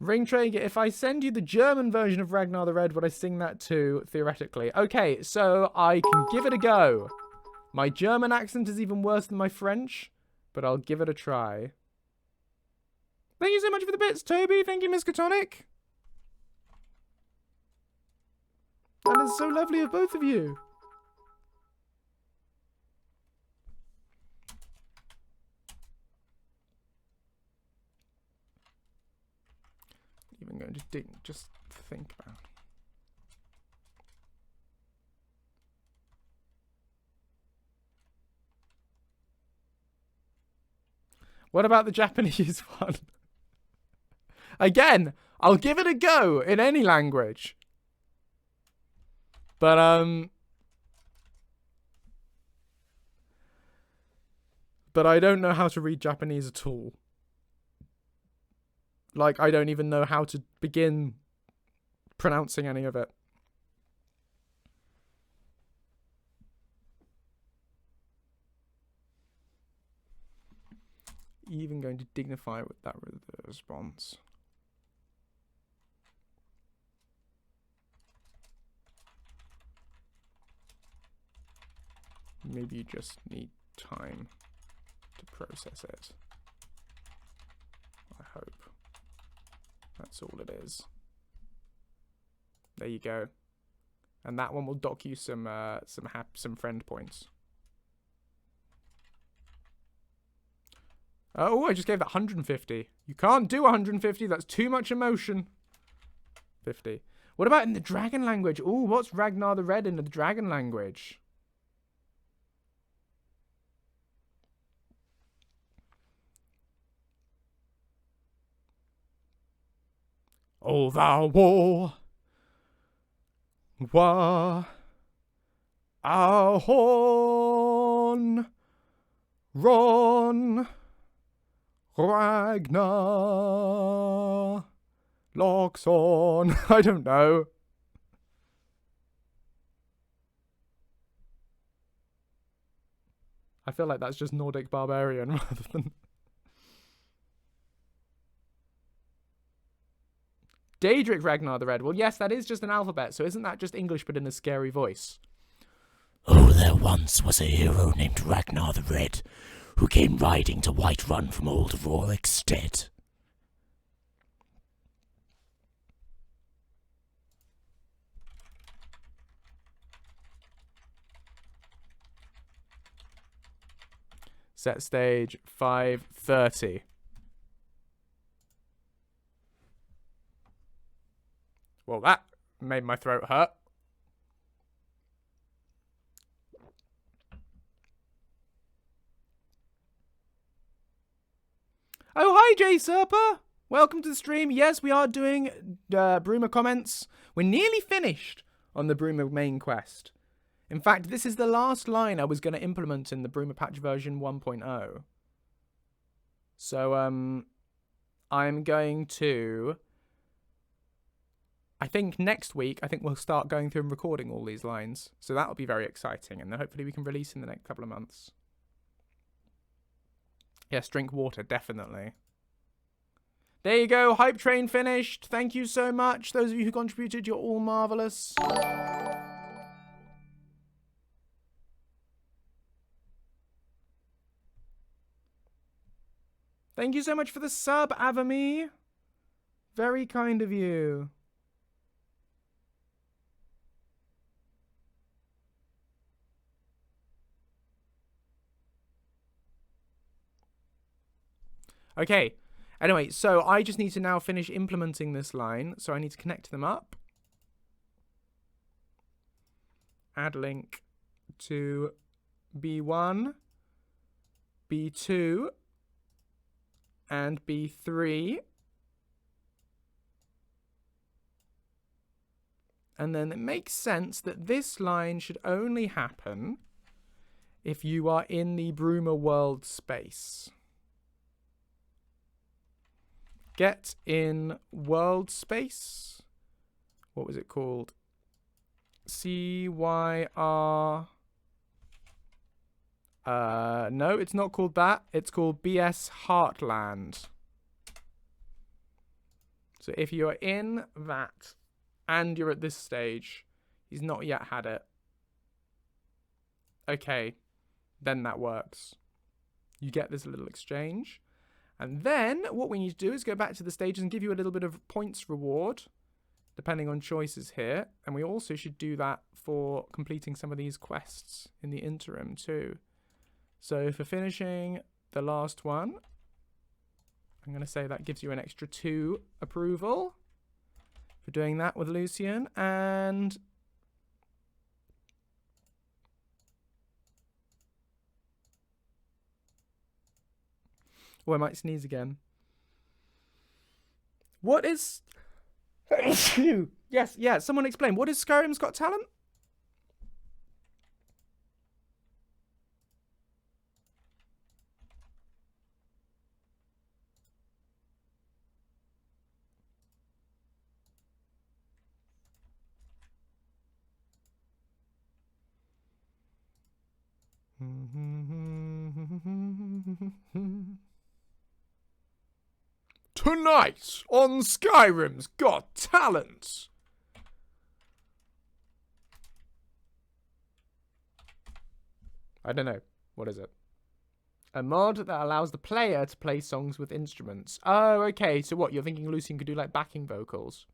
A: Ring Traeger, if I send you the German version of Ragnar the Red, would I sing that too, theoretically? Okay, so I can give it a go. My German accent is even worse than my French, but I'll give it a try. Thank you so much for the bits, Toby. Thank you, Miss Catonic. That is so lovely of both of you. Even going to just think about. What about the Japanese one? Again, I'll give it a go in any language. But I don't know how to read Japanese at all. Like, I don't even know how to begin pronouncing any of it. Even going to dignify with that response. Maybe you just need time to process it. I hope. That's all it is. There you go. And that one will dock you some friend points. Oh, I just gave that 150. You can't do 150. That's too much emotion. 50. What about in the dragon language? Oh, what's Ragnar the Red in the dragon language? Oh, thou war, wa, ahorn, ron, Ragnar, locks on. I don't know. I feel like that's just Nordic barbarian rather than... Daedric Ragnar the Red. Well, yes, that is just an alphabet, so isn't that just English but in a scary voice?
B: Oh, there once was a hero named Ragnar the Red, who came riding to Whiterun from old Rorik's stead.
A: Set stage 5:30. Well, that made my throat hurt. Oh, hi, Jay Serpa. Welcome to the stream. Yes, we are doing Bruma comments. We're nearly finished on the Bruma main quest. In fact, this is the last line I was going to implement in the Bruma patch version 1.0. So, I'm going to... I think next week, we'll start going through and recording all these lines. So that'll be very exciting. And then hopefully we can release in the next couple of months. Yes, drink water, definitely. There you go. Hype train finished. Thank you so much. Those of you who contributed, you're all marvelous. Thank you so much for the sub, Avami. Very kind of you. Okay, anyway, so I just need to now finish implementing this line. So I need to connect them up. Add link to B1, B2, and B3. And then it makes sense that this line should only happen if you are in the Bruma world space. Get in world space. What was it called? CYR. No, it's not called that. It's called BS Heartland. So if you're in that and you're at this stage, he's not yet had it. Okay, then that works. You get this little exchange. And then what we need to do is go back to the stages and give you a little bit of points reward, depending on choices here. And we also should do that for completing some of these quests in the interim too. So for finishing the last one, I'm going to say that gives you an extra 2 approval for doing that with Lucian. And oh, I might sneeze again. What is... Yes, yeah, someone explain. What is Skyrim's Got Talent? Tonight on Skyrim's Got Talent. I don't know. What is it? A mod that allows the player to play songs with instruments. Oh, okay. So what? You're thinking Lucian could do like backing vocals?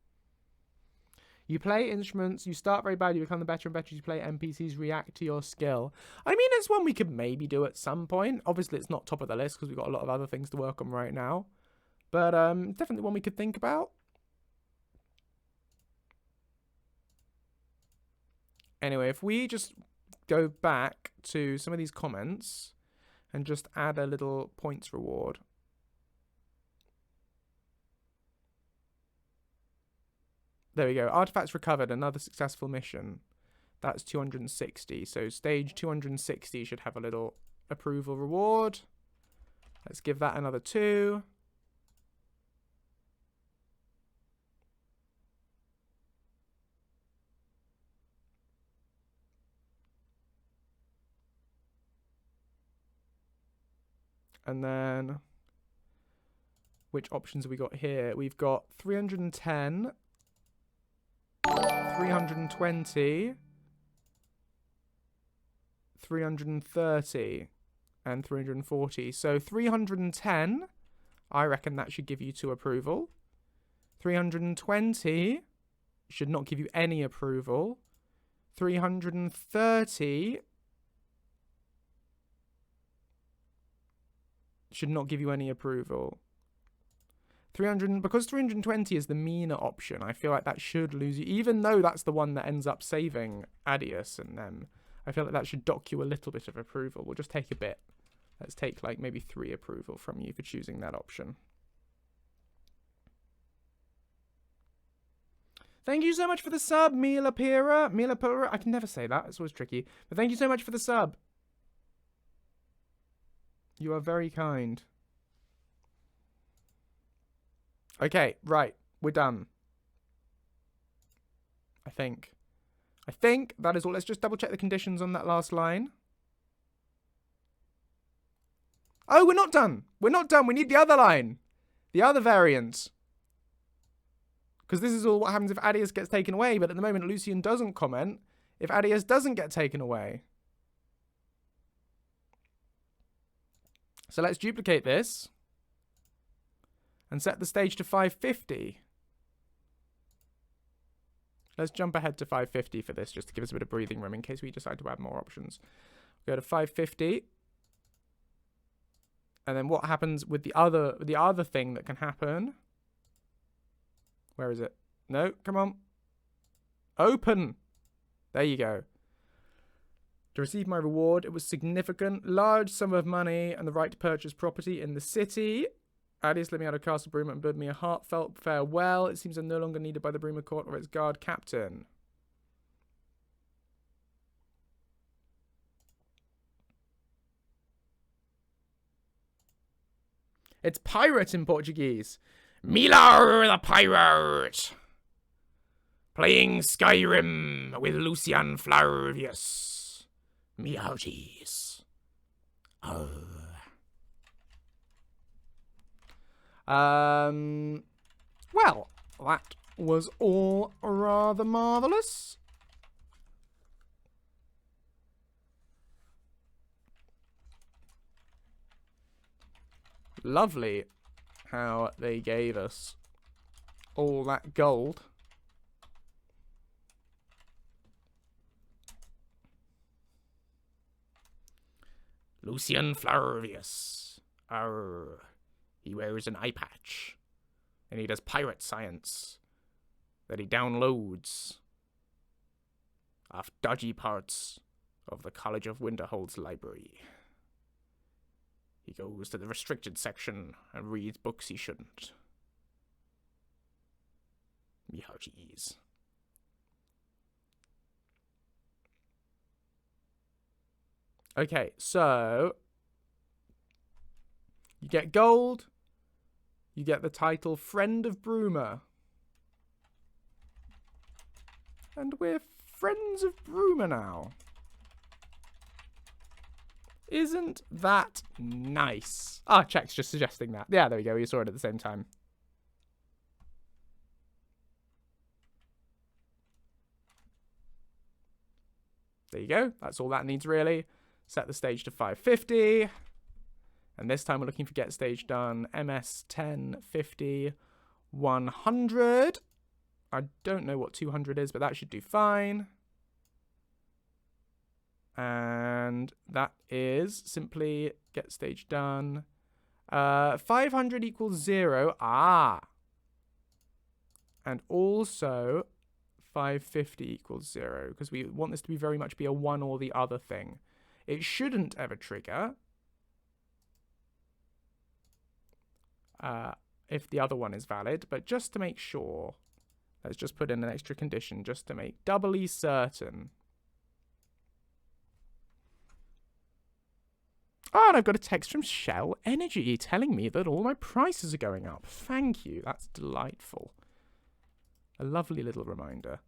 A: You play instruments, you start very bad, you become the better and better as you play. NPCs react to your skill. I mean, it's one we could maybe do at some point. Obviously, it's not top of the list because we've got a lot of other things to work on right now. But definitely one we could think about. Anyway, if we just go back to some of these comments and just add a little points reward. There we go. Artifacts recovered. Another successful mission. That's 260. So stage 260 should have a little approval reward. Let's give that another 2. And then which options have we got here? We've got 310. 320, 330, and 340. So 310, I reckon that should give you 2 approval. 320 should not give you any approval. 330 should not give you any approval. 300, because 320 is the meaner option, I feel like that should lose you, even though that's the one that ends up saving Adius and them. I feel like that should dock you a little bit of approval. We'll just take a bit. Let's take like maybe 3 approval from you for choosing that option. Thank you so much for the sub, Mila Pira. I can never say that. It's always tricky. But thank you so much for the sub. You are very kind. Okay, right. We're done. I think that is all. Let's just double check the conditions on that last line. Oh, we're not done. We're not done. We need the other line. The other variant. Because this is all what happens if Adius gets taken away. But at the moment, Lucian doesn't comment if Adius doesn't get taken away. So let's duplicate this. And set the stage to 550. Let's jump ahead to 550 for this, just to give us a bit of breathing room in case we decide to add more options. Go to 550. And then what happens with the other thing that can happen? Where is it? No, come on. Open. There you go. To receive my reward, it was significant. Large sum of money and the right to purchase property in the city. Adius let me out of Castle Bruma and bid me a heartfelt farewell. It seems I'm no longer needed by the Bruma court or its guard captain. It's pirate in Portuguese. Miller the pirate. Playing Skyrim with Lucien Flavius.
B: Meowgies. Oh.
A: Well, that was all rather marvellous. Lovely how they gave us all that gold.
B: Lucien Flavius. Arr. He wears an eye patch. And he does pirate science that he downloads off dodgy parts of the College of Winterhold's library. He goes to the restricted section and reads books he shouldn't. Me hearties.
A: Okay, so you get gold. You get the title Friend of Bruma. And we're friends of Bruma now. Isn't that nice? Ah, Check's just suggesting that. Yeah, there we go. We saw it at the same time. There you go. That's all that needs, really. Set the stage to 550. And this time we're looking for get stage done. MS 10, 50, 100. I don't know what 200 is, but that should do fine. And that is simply get stage done. 500 equals 0. Ah. And also 550 equals 0, because we want this to be very much be a one or the other thing. It shouldn't ever trigger if the other one is valid, but just to make sure, let's just put in an extra condition just to make doubly certain. Oh, and I've got a text from Shell Energy telling me that all my prices are going up. Thank you. That's delightful. A lovely little reminder.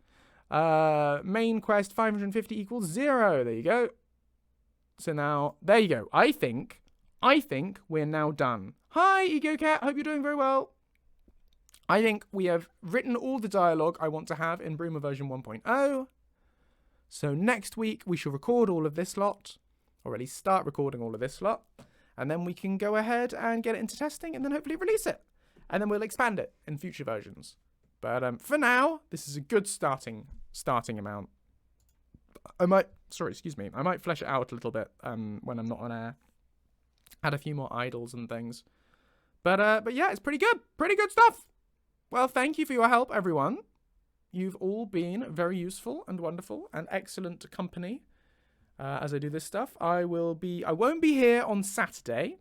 A: Main quest 550 equals 0. There you go. So now, there you go. I think we're now done. Hi, Ego Cat. Hope you're doing very well. I think we have written all the dialogue I want to have in Bruma version 1.0. So next week, we shall record all of this lot, or at least start recording all of this lot, and then we can go ahead and get it into testing and then hopefully release it. And then we'll expand it in future versions. But for now, this is a good starting amount. I might flesh it out a little bit when I'm not on air. Add a few more idols and things. But yeah, it's pretty good. Pretty good stuff. Well, thank you for your help, everyone. You've all been very useful and wonderful and excellent company as I do this stuff. I won't be here on Saturday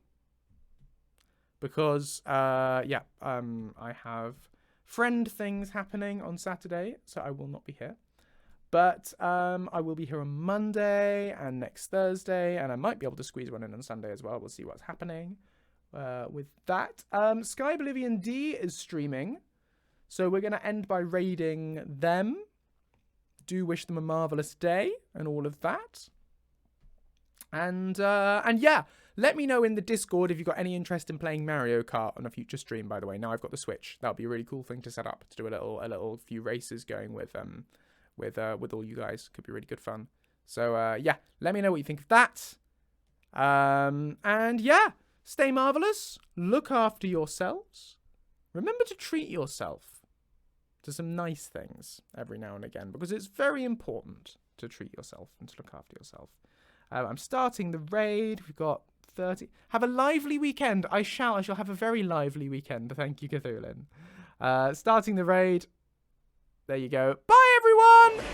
A: because I have friend things happening on Saturday, so I will not be here. But I will be here on Monday and next Thursday, and I might be able to squeeze one in on Sunday as well. We'll see what's happening with that. Sky Bolivian D is streaming, so we're going to end by raiding them. Do wish them a marvelous day and all of that. And yeah, let me know in the Discord if you've got any interest in playing Mario Kart on a future stream, by the way. Now I've got the Switch. That would be a really cool thing to set up, to do a little few races going with all you guys. Could be really good fun. So yeah, let me know what you think of that. And yeah, stay marvelous. Look after yourselves. Remember to treat yourself to some nice things every now and again, because it's very important to treat yourself and to look after yourself. I'm starting the raid. We've got 30. Have a lively weekend. I shall have a very lively weekend. Thank you, Cthulhu. Starting the raid. There you go. Bye, everyone!